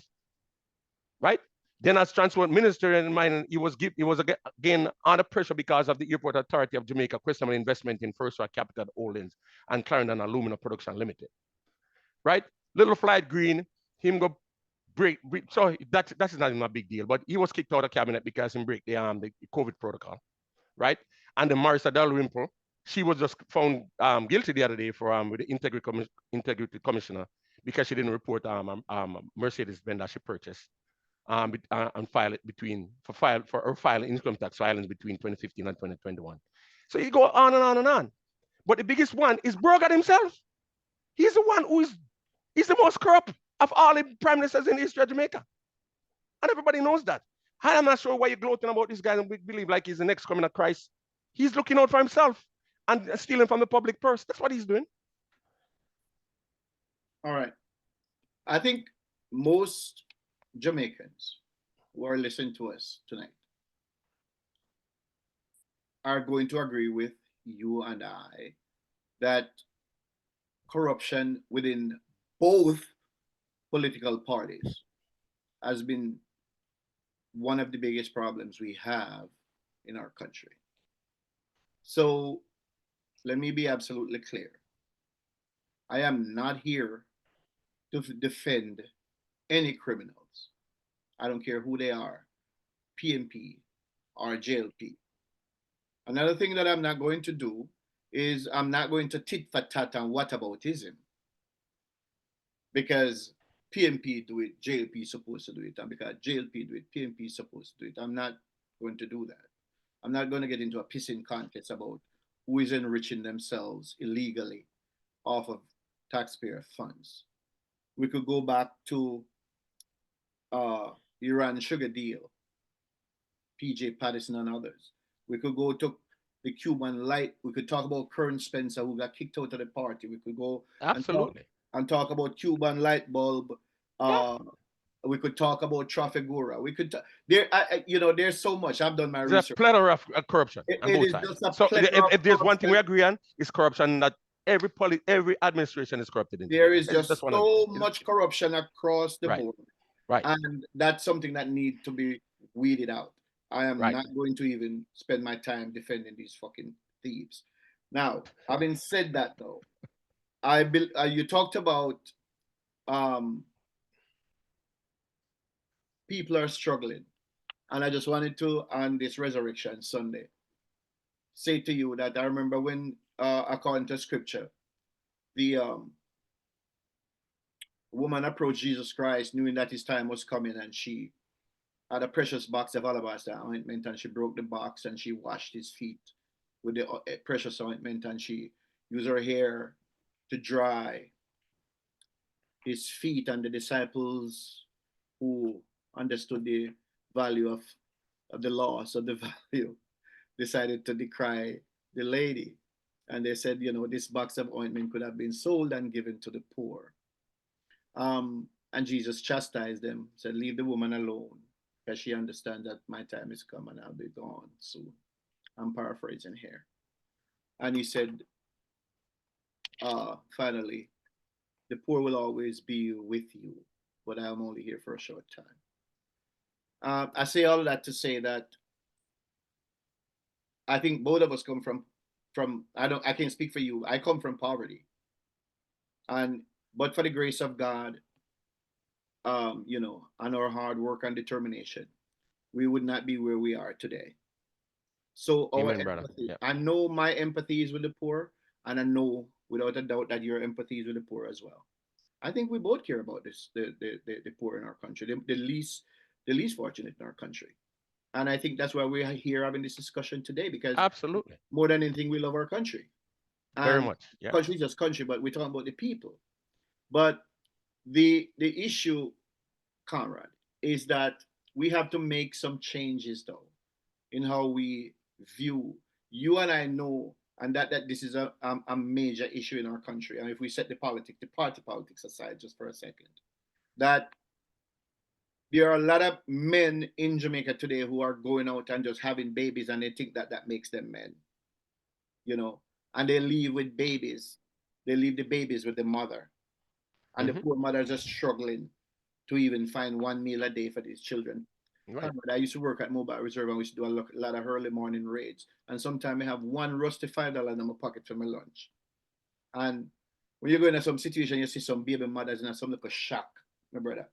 right? Then as transport minister in mind, he was again under pressure because of the Airport Authority of Jamaica questionable investment in First Rock Capital Holdings and Clarendon Aluminum Production Limited, right? Little Flight Green, him go break. So that is not even a big deal, but he was kicked out of cabinet because he break the COVID protocol, right? And the Marissa Dalrymple, she was just found guilty the other day for with the Integrity Commissioner because she didn't report Mercedes-Benz that she purchased and file it for her filing income tax filings between 2015 and 2021. So you go on and on and on. But the biggest one is Brogan himself. He's the one he's the most corrupt of all the prime ministers in the history of Jamaica. And everybody knows that. I'm not sure why you're gloating about this guy and believe like he's the next coming of Christ. He's looking out for himself and stealing from the public purse. That's what he's doing. All right. I think most Jamaicans who are listening to us tonight are going to agree with you and I that corruption within both political parties has been one of the biggest problems we have in our country. So let me be absolutely clear. I am not here to defend any criminals. I don't care who they are, PMP or JLP. Another thing that I'm not going to do is I'm not going to tit for tat and whataboutism, because PMP do it, JLP supposed to do it, and because JLP do it, PMP supposed to do it. I'm not going to do that. I'm not going to get into a pissing contest about who is enriching themselves illegally off of taxpayer funds. We could go back to Iran sugar deal, PJ Patterson and others. We could go to the Cuban light. We could talk about Kern Spencer, who got kicked out of the party. We could go Absolutely. and talk about Cuban light bulb. Yeah. We could talk about Trafigura. We could there's so much. I've done my There's a research. plethora of corruption on It both is sides. just a So plethora of if there's one thing we corruption. agree on, is corruption. That every administration is corrupted. There is just that's one so much corruption across the Right. board, Right. and that's something that needs to be weeded out. I am Right. not going to even spend my time defending these fucking thieves. Now, having said that, though, you talked about people are struggling, and I just wanted to, on this Resurrection Sunday, say to you that I remember when, according to Scripture, the woman approached Jesus Christ, knowing that his time was coming, and she had a precious box of alabaster ointment, and she broke the box and she washed his feet with the precious ointment, and she used her hair to dry his feet. And the disciples who understood the value of the loss of the value decided to decry the lady. And they said, this box of ointment could have been sold and given to the poor. And Jesus chastised them, said, leave the woman alone, because she understands that my time is come and I'll be gone soon. I'm paraphrasing here. And he said, finally, the poor will always be with you, but I'm only here for a short time. I say all of that to say that I think both of us come from I can't speak for you. I come from poverty. But for the grace of God, and our hard work and determination, we would not be where we are today. So our Amen, brother. empathy, Yeah. I know my empathy is with the poor, and I know without a doubt that your empathy is with the poor as well. I think we both care about this, the poor in our country, the least fortunate in our country. And I think that's why we're here having this discussion today, because Absolutely. more than anything, we love our country. Very And much. Yeah. country is just country, but we're talking about the people. But the issue, Conrad, is that we have to make some changes, though, in how we view. You and I know, and that this is a major issue in our country. And if we set the party politics aside just for a second, that there are a lot of men in Jamaica today who are going out and just having babies, and they think that makes them men, and they leave with babies. They leave the babies with the mother, and the poor mothers are struggling to even find one meal a day for these children. Right. I used to work at Mobile Reserve, and we used to do a lot of early morning raids. And sometimes I have one rusty $5 in my pocket for my lunch. And when you go into some situation, you see some baby mothers and some little shack, my brother.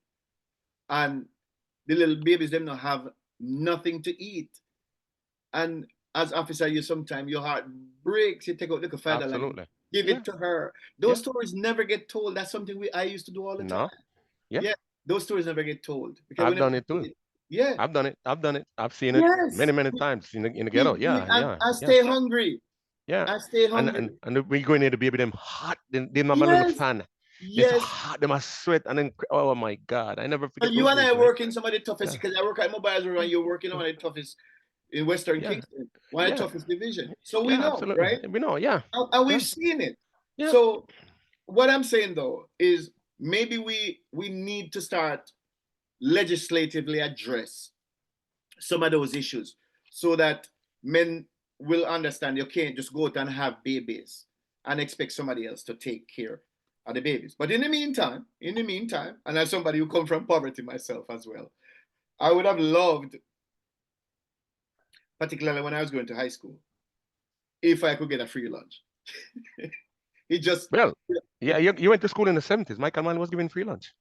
And the little babies, them don't have nothing to eat. And as officer, sometimes your heart breaks. You take out little $5 and give it to her. Those stories never get told. That's something I used to do all the time. Yeah. Those stories never get told. Because I've done it too. Yeah. I've done it. I've seen it many times in the ghetto. I stay hungry. Yeah. I stay hungry. And we go in there, the baby them hot. They have a little fan. Yes. It's hot, they must sweat, and then oh my God, I never forget. Well, you and I work in some of the toughest, because I work at Mobile Reserve, and you're working on one of the toughest in Western Kingston, one of the toughest division. So we know, right? We know, and we've seen it. Yeah. So what I'm saying though is maybe we need to start legislatively address some of those issues, so that men will understand you can't just go out and have babies and expect somebody else to take care of the babies. But in the meantime, and as somebody who come from poverty myself as well, I would have loved, particularly when I was going to high school, if I could get a free lunch. You went to school in the 70s. Michael Manley was giving free lunch.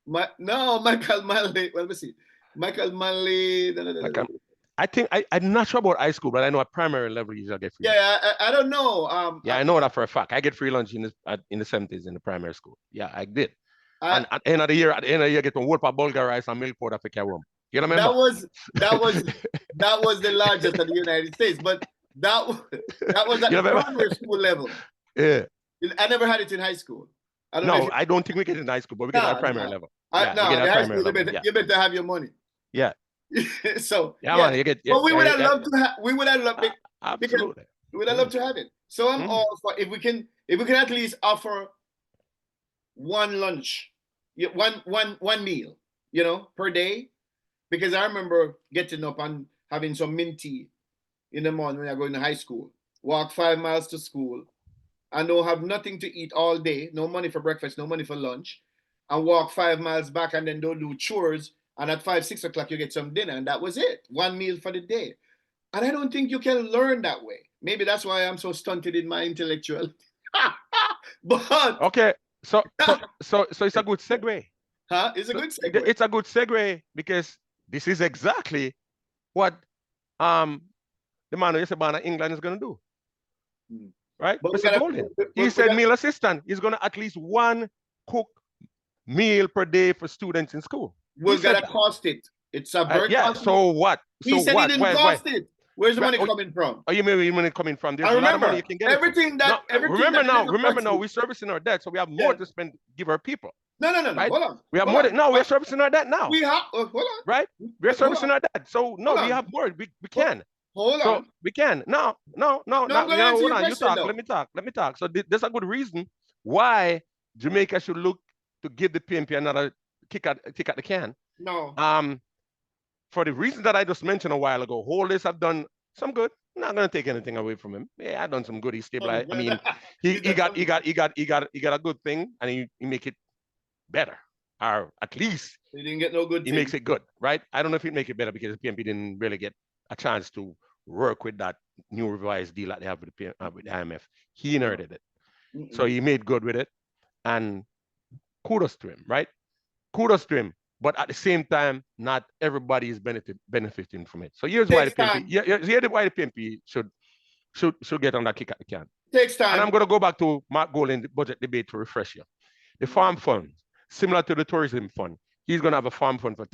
Michael Manley. Well, let's see. Michael Manley. I think I'm not sure about high school, but I know at primary level you get free. Yeah, I don't know. Yeah, I know that for a fact. I get free lunch in the 70s in the primary school. Yeah, I did. And at the end of the year, I get one whole pot bulgur rice and milk powder for carry home. You remember? That was the largest in the United States, but that was at the primary school level. Yeah. I never had it in high school. I don't think we get it in high school, but we get it at primary level. No, in high school, you better have your money. Yeah. So man, you get. But we would have loved to have. We would have loved it. Absolutely. We would have loved to have it. So I'm all for if we can at least offer one lunch, one meal, per day, because I remember getting up and having some mint tea in the morning when I go into high school. Walk 5 miles to school, and don't have nothing to eat all day. No money for breakfast, no money for lunch, and walk 5 miles back and then don't do chores. And at 5, 6 o'clock, you get some dinner, and that was it. One meal for the day. And I don't think you can learn that way. Maybe that's why I'm so stunted in my intellectual. But okay, so it's a good segue. It's a good segue. It's a good segue because this is exactly what the man who is about England is going to do. Right? But Mr. Golden. He said meal assistant is going to at least one cook meal per day for students in school. We're going to cost it. It's a very costly. So what? He said he didn't cost it. Where's the money coming from? Oh, you mean money coming from? There's a lot of money you can get. Remember now, we're servicing our debt, so we have more to spend, give our people. No. Right? Hold on. We have more. We're servicing our debt now. We have. Hold on. Right? We're servicing our debt. So no, we have more. We can. Hold on. So we can. No. Hold on. You talk. Let me talk. So there's a good reason why Jamaica should look to give the PNP another kick at the can. No. For the reason that I just mentioned a while ago, Hollis have done some good. I'm not gonna take anything away from him. Yeah, I've done some good. He's stabilized. I mean, he got a good thing, and he make it better, or at least he didn't get no good. He makes it good, right? I don't know if he'd make it better because the PNP didn't really get a chance to work with that new revised deal that they have with the IMF. He inherited it, so he made good with it, and kudos to him, right? Kudos to him. But at the same time, not everybody is benefiting from it. So here's why the PNP should get on that kick at the can. Takes time. And I'm going to go back to Mark Golding's budget debate to refresh you. The farm fund, similar to the tourism fund, he's going to have a farm fund for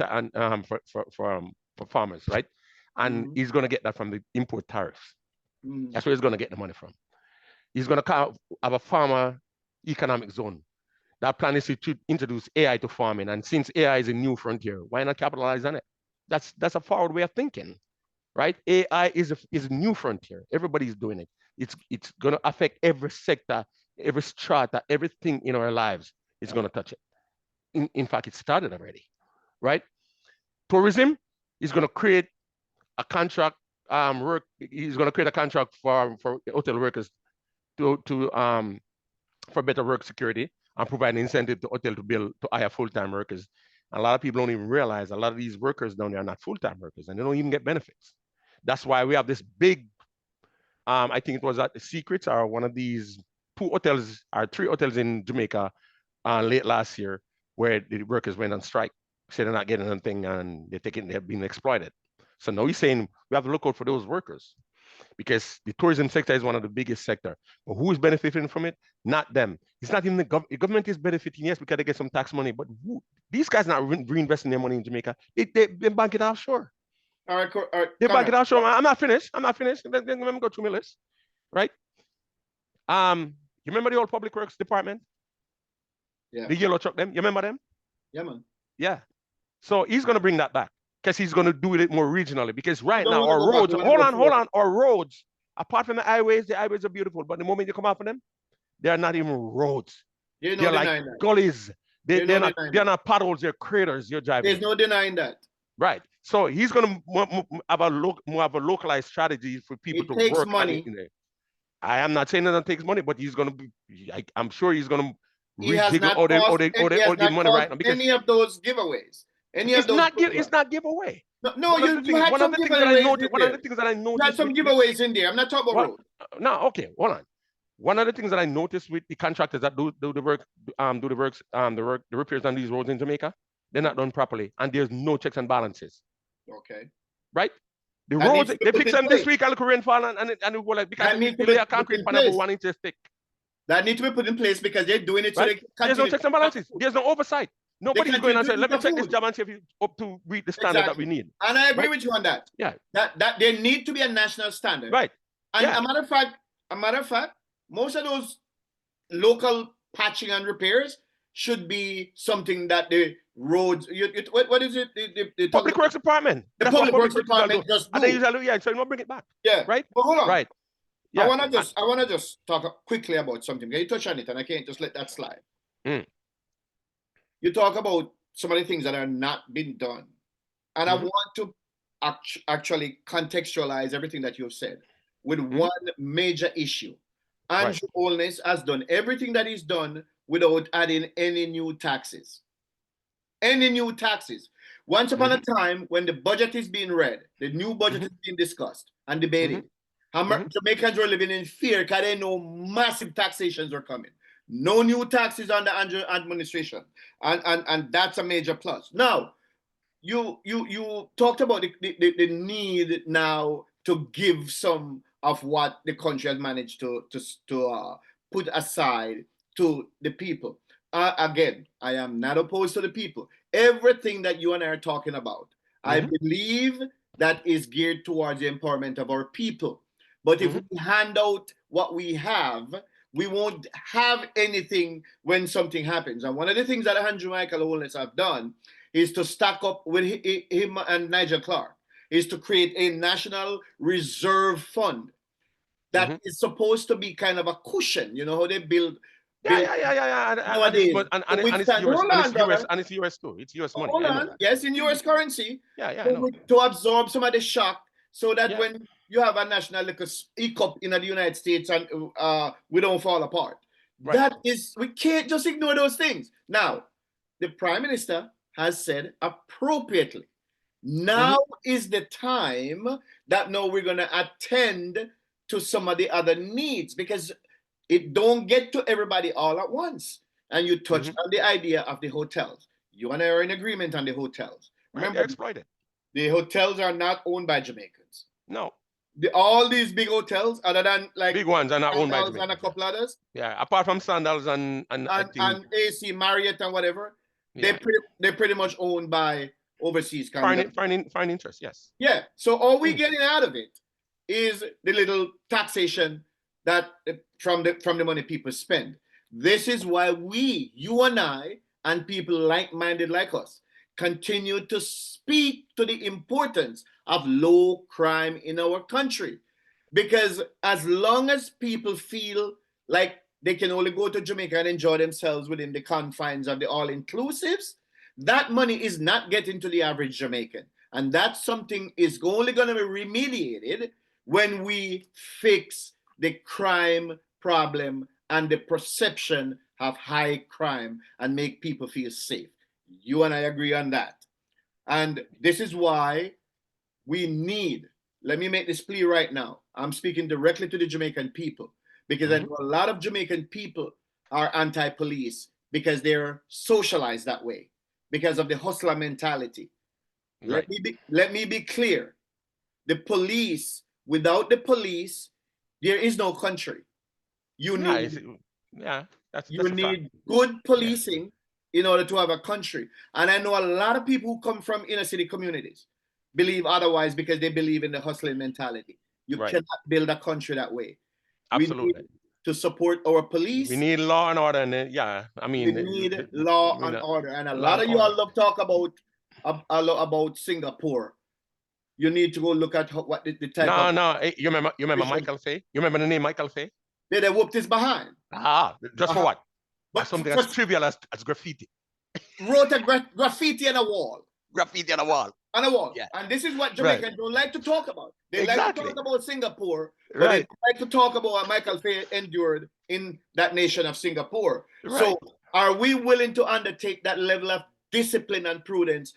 farmers, right? And he's going to get that from the import tariffs. That's where he's going to get the money from. He's going to have a farmer economic zone. That plan is to introduce AI to farming, and since AI is a new frontier, why not capitalize on it? That's a forward way of thinking, right? AI is a new frontier. Everybody's doing it. It's going to affect every sector, every strata, everything in our lives. It's going to touch it. In fact, it started already, right? Tourism is going to create a contract He's going to create a contract for hotel workers for better work security, and provide an incentive to hotel to hire full-time workers. A lot of people don't even realize a lot of these workers down there are not full-time workers, and they don't even get benefits. That's why we have this big, I think it was at the Secrets or one of these 2 hotels or 3 hotels in Jamaica late last year, where the workers went on strike, said they're not getting anything and they're being exploited. So now he's saying we have to look out for those workers, because the tourism sector is one of the biggest sector. But who is benefiting from it? Not them. It's not even the government is benefiting, yes, because they get some tax money, but these guys not reinvesting their money in Jamaica. They bank it offshore. All right. They bank it offshore. I'm not finished. Let me go through my list, right? You remember the old public works department? Yeah. The yellow truck, them? You remember them? Yeah, man. Yeah. So he's going to bring that back, because he's going to do it more regionally. Because right now, our roads, hold on, our roads, apart from the highways are beautiful. But the moment you come out from them, they are not even roads. They're like gullies. They're not potholes, they're craters you're driving. There's no denying that. Right. So he's going to have a localized strategy for people to work. Money. I am not saying that it takes money, but he's going to be, I'm sure he's going to rejiggle all the money right now. Because any of those giveaways. It's not giveaway. No, you had some giveaways. One of the things that I noticed. You had some giveaways in there. I'm not talking about road. No, okay, hold on. One of the things that I noticed with the contractors that do the repairs on these roads in Jamaica, they're not done properly, and there's no checks and balances. Okay. Right? The That roads, needs to be they put fix in them this place. week and the rainfall and it go like, because That needs the to be layer of put concrete in pan about place. 1 inch thick, That needs to be put in place because they're doing it so right? they can There's no continue. checks and balances. There's no oversight. Nobody's going continue and to say, eat let me the check this food. job and see if it's up to reach the standard that we need. And I agree Right? with you on that. Yeah. That there need to be a national standard. Right. And Yeah. a matter of fact, most of those local patching and repairs should be something that the roads. What is it? The Public Works Department. The That's public what works department just do. And they usually, yeah, so you don't bring it back. Yeah. Right. But hold on. Right. Yeah. I wanna just talk quickly about something. Can you touch on it? And I can't just let that slide. Mm. You talk about some of the things that are not being done, and I want to actually contextualize everything that you've said with one major issue. Andrew Holness has done everything that he's done without adding any new taxes. Any new taxes. Once upon a time, when the budget is being read, the new budget is being discussed and debated, Jamaicans were living in fear because they know massive taxations are coming. No new taxes under Andrew administration. And that's a major plus. Now, you talked about the need now to give some of what the country has managed to put aside to the people. Again, I am not opposed to the people. Everything that you and I are talking about, I believe that is geared towards the empowerment of our people. But if we hand out what we have, we won't have anything when something happens. And one of the things that Andrew Michael Holness have done is to stack up with him and Nigel Clark, is to create a national reserve fund that is supposed to be kind of a cushion. You know how they build. Yeah. Nowadays, And it's US too. It's US money. Hold on. Yes, in US currency. Yeah, I know. To absorb some of the shock, so that when you have a national hiccup in the United States and we don't fall apart. Right. That is, we can't just ignore those things. Now, the Prime Minister has said appropriately, now is the time that now we're going to attend to some of the other needs, because it don't get to everybody all at once. And you touched on the idea of the hotels. You and I are in agreement on the hotels. Remember, they're exploited. The hotels are not owned by Jamaicans. No. All these big hotels, other than like big ones, are not owned by Jamaicans. And a couple others. Yeah, apart from Sandals and AC, Marriott, and whatever, they're pretty much owned by overseas companies. Foreign interest, yes. Yeah. So all we getting out of it is the little taxation that from the money people spend. This is why we, you and I, and people like-minded like us, continue to speak to the importance of low crime in our country. Because as long as people feel like they can only go to Jamaica and enjoy themselves within the confines of the all-inclusives, that money is not getting to the average Jamaican. And that's something is only going to be remediated when we fix the crime problem and the perception of high crime and make people feel safe. You and I agree on that. And this is why we need, let me make this plea right now. I'm speaking directly to the Jamaican people, because I know a lot of Jamaican people are anti-police because they're socialized that way, because of the hustler mentality. Right. Let me be clear. The police, without the police, there is no country. You need good policing in order to have a country. And I know a lot of people who come from inner city communities believe otherwise, because they believe in the hustling mentality. You cannot build a country that way. Absolutely. We need to support our police. We need law and order, and we need law and order. And a lot of you all love talk about Singapore. You need to go look at what the type of... No. Hey, you remember Michael Fay? You remember the name Michael Fay? Yeah, they whooped his behind. Just for what? But something as trivial as graffiti. Wrote a graffiti on a wall. Graffiti on a wall. On a wall. Yeah. And this is what Jamaicans don't like to talk about. They like to talk about Singapore, but they like to talk about what Michael Fay endured in that nation of Singapore. So are we willing to undertake that level of discipline and prudence?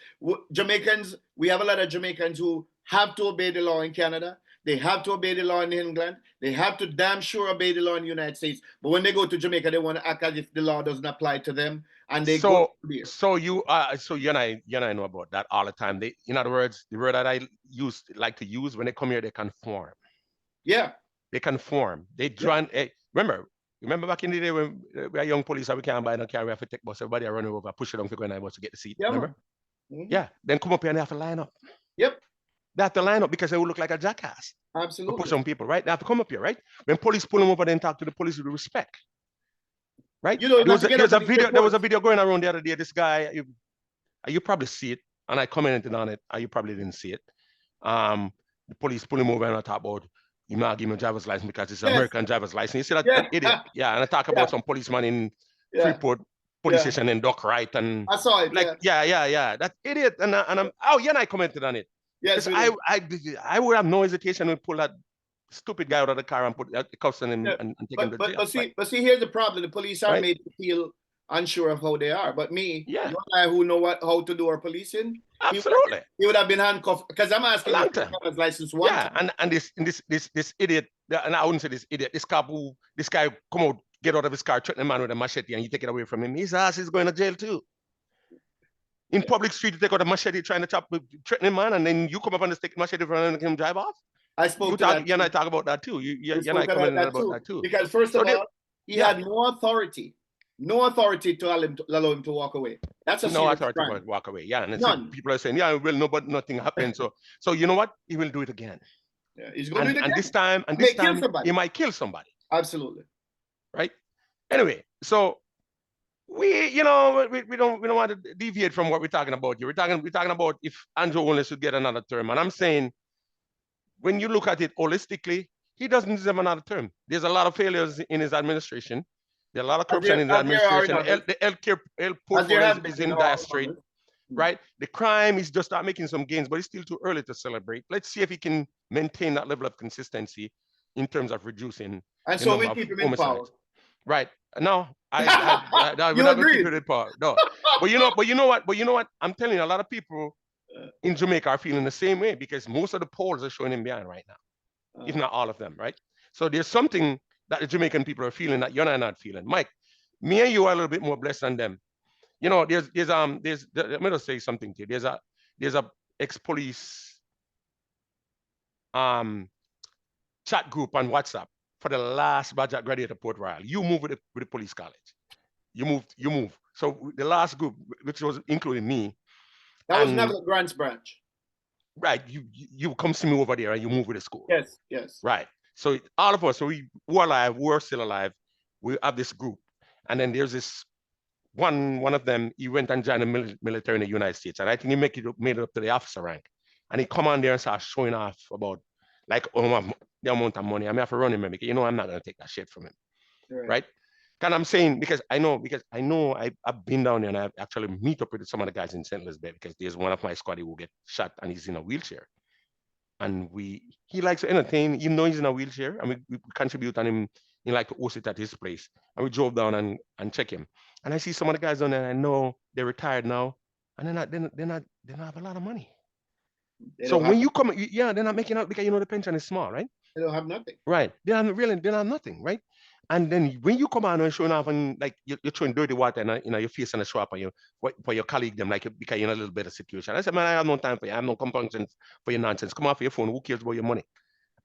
Jamaicans, we have a lot of Jamaicans who have to obey the law in Canada. They have to obey the law in England. They have to damn sure obey the law in the United States. But when they go to Jamaica, they want to act as if the law doesn't apply to them, and they go there. So you and I know about that all the time. They, in other words, the word that I like to use when they come here, they conform. Yeah. They conform. They join. Yeah. Remember back in the day when we were young police, we can't buy no car, we have to take bus. Everybody run over, push it on for going to get the seat. Yeah, remember? Yeah. Then come up here and they have to line up. Yep. They have to line up because they will look like a jackass. Absolutely. Push on people, right? They have to come up here, right? When police pull them over, then talk to the police with respect, right? You know, there was a video going around the other day. This guy, you probably see it, and I commented on it. You probably didn't see it. The police pull him over and I talk about, you not give him a driver's license because it's an American driver's license. You see that idiot? Yeah, and I talk about some policeman in Freeport police station in Dock Right, and I saw it. Like, that idiot, and I'm I commented on it. Yes, I would have no hesitation to pull that stupid guy out of the car and put the cuffs on him and take him to jail. But see, here's the problem: the police are made to feel unsure of how they are. But me, you and I, who know how to do our policing, absolutely, he would have been handcuffed because I'm asking him for his license one time. And this idiot, and I wouldn't say this idiot, this guy come out, get out of his car, threaten a man with a machete, and you take it away from him. His ass is going to jail too. In public street, you take out a machete trying to threaten a man, and then you come up and stick machete for him and him drive off. I spoke to that. You and I talk about that too. You and I commented about that too. Because first of all, he had no authority to allow him to walk away. That's a no authority crime. to walk away. Yeah, and people are saying, well, no, but nothing happened. So you know what? He will do it again. Yeah, he's going to do it again. And this time, he might kill somebody. Absolutely. Right. Anyway, so we don't want to deviate from what we're talking about here. We're talking about if Andrew only should get another term, and I'm saying, when you look at it holistically, he doesn't deserve another term. There's a lot of failures in his administration. There's a lot of corruption in his administration. The healthcare portfolio is in dire strait, right? The crime is just not making some gains, but it's still too early to celebrate. Let's see if he can maintain that level of consistency in terms of reducing. And so we keep him in power. Right. No, I we're not going to keep it in power. No. But you know what? I'm telling you, a lot of people in Jamaica are feeling the same way because most of the polls are showing him behind right now, if not all of them, right? So there's something that the Jamaican people are feeling that you're not feeling. Mike, me and you are a little bit more blessed than them. You know, let me just say something to you. There's a ex-police chat group on WhatsApp for the last batch that graduated at Port Royal. You move with the police college. You move. So the last group, which was including me. That was never the Grants branch. Right. You come see me over there and you move with the school. Yes. Right. So all of us, we who are alive, we're still alive. We have this group. And then there's this one of them, he went and joined the military in the United States. And I think he made it up to the officer rank. And he come on there and start showing off about like the amount of money. I have to run him because I'm not going to take that shit from him. Right? And I'm saying, because I know I've been down there and I've actually meet up with some of the guys in St. Louis Bay because there's one of my squad who get shot and he's in a wheelchair. And he likes to entertain, even though he's in a wheelchair, and we contribute on him in like to host it at his place. And we drove down and check him. And I see some of the guys down there and I know they're retired now and they don't have a lot of money. So when you come, they're not making out because the pension is small, right? They don't have nothing. Right. They don't have nothing, right? And then when you come on and showing off and like you're throwing dirty water and your face on the swap on you for your colleague them, like because you're in a little better situation. I said, man, I have no time for you. I have no compunction for your nonsense. Come off your phone. Who cares about your money?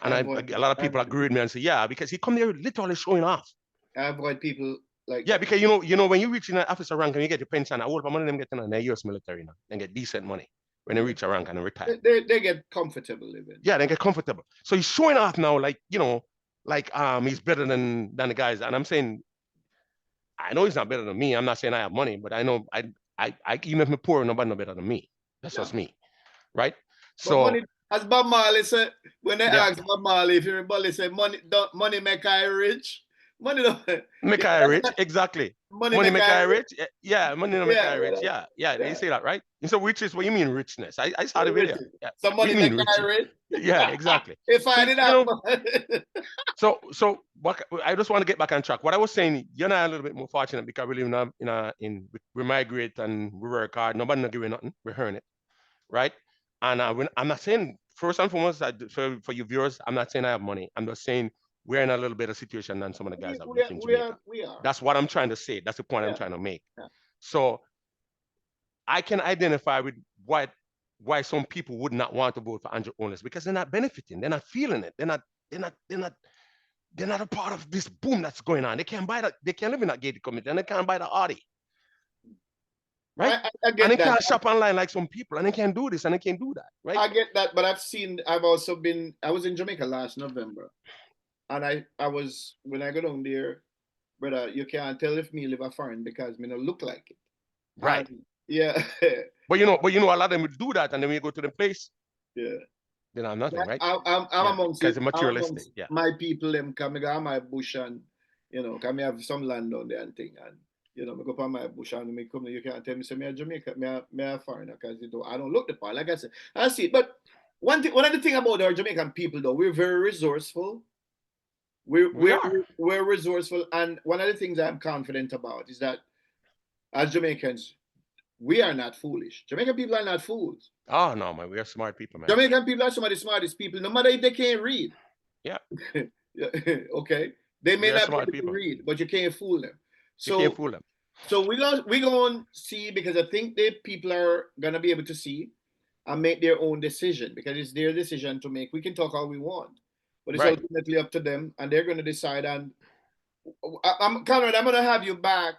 And a lot of people agree with me and say, yeah, because he come there literally showing off. I avoid people like because when you reach in an officer rank and you get your pension, I would money them getting on the US military now. They get decent money when they reach a rank and they retire. They get comfortable living. Yeah, they get comfortable. So he's showing off now, like he's better than the guys. And I'm saying, I know he's not better than me. I'm not saying I have money, but I know I even if I'm poor, nobody no better than me. That's just me, right? So money, as Bob Marley said, when they ask Bob Marley if everybody say money make I rich, money don't make I rich, exactly. Money make I rich. Yeah, money don't make I rich. Yeah, they say that, right? And so rich is what you mean richness. I saw the video. Yeah. So money make I rich. Yeah, exactly. If I did have So what I just want to get back on track. What I was saying, you're not a little bit more fortunate because we live we migrate and we work hard. Nobody not giving nothing. We earn it, right? And I'm not saying first and foremost, for you viewers, I'm not saying I have money. I'm just saying we're in a little better situation than some of the guys that live in Jamaica. We are. That's what I'm trying to say. That's the point I'm trying to make. Yeah. So I can identify with why some people would not want to vote for Andrew Holness, because they're not benefiting, they're not feeling it, they're not a part of this boom that's going on. They can't buy that, they can't live in that gated community, and they can't buy the Audi. Right? I get and they that. can't shop online like some people, and they can't do this and they can't do that. Right? I get that, but I was in Jamaica last November, and I was, when I go down there, brother, you can't tell if me live a foreign because me don't look like it. Right. Yeah. But you know, a lot of them would do that, and then when you go to the place, yeah, they don't have nothing, right? I'm amongst because it's materialistic. Yeah. My people, them come, I go on my bush, and come I have some land down there and thing, and I go on my bush and me come, you can't tell me say me a Jamaica, me a foreigner, because I don't look the part. Like I said, I see it. But one of the thing about our Jamaican people, though, we're very resourceful. We're resourceful, and one of the things I'm confident about is that as Jamaicans, we are not foolish. Jamaican people are not fools. Oh no, man, we are smart people, man. Jamaican people are some of the smartest people, no matter if they can't read. Yeah. Okay. They may not be able to read, but you can't fool them. So you can't fool them. So we're going to see, because I think the people are going to be able to see and make their own decision, because it's their decision to make. We can talk all we want, but it's ultimately up to them, and they're going to decide. And Conrad, I'm going to have you back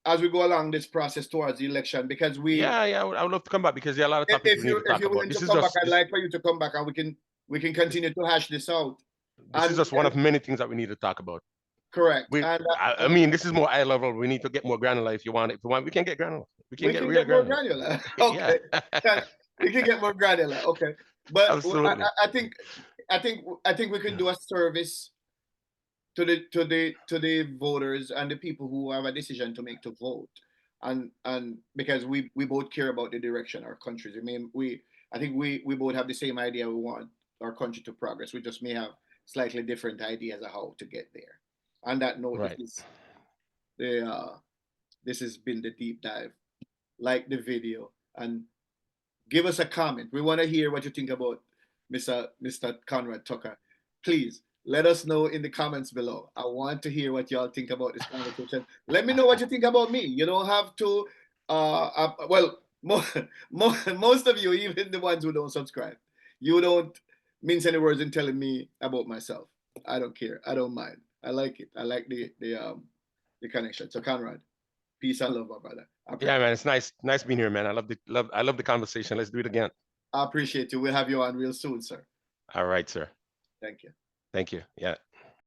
as we go along this process towards the election, because I would love to come back, because there are a lot of topics we need to talk about. This is just, I'd like for you to come back, and we can continue to hash this out. This is just one of many things that we need to talk about. Correct. I mean, this is more high level. We need to get more granular if you want. If we want, we can get granular. We can get real granular. Okay. We can get more granular. Okay. But absolutely. I think we can do a service to the voters and the people who have a decision to make to vote, and because we both care about the direction our countries. I mean, I think we both have the same idea. We want our country to progress. We just may have slightly different ideas of how to get there. On that note, this has been the deep dive. Like the video and give us a comment. We want to hear what you think about Mr. Conrad Tucker. Please let us know in the comments below. I want to hear what y'all think about this conversation. Let me know what you think about me. You don't have to. Most of you, even the ones who don't subscribe, you don't mince any words in telling me about myself. I don't care. I don't mind. I like it. I like the connection. So Conrad, peace and love, my brother. Yeah, man, it's nice being here, man. I love the conversation. Let's do it again. I appreciate you. We'll have you on real soon, sir. All right, sir. Thank you. Thank you. Yeah.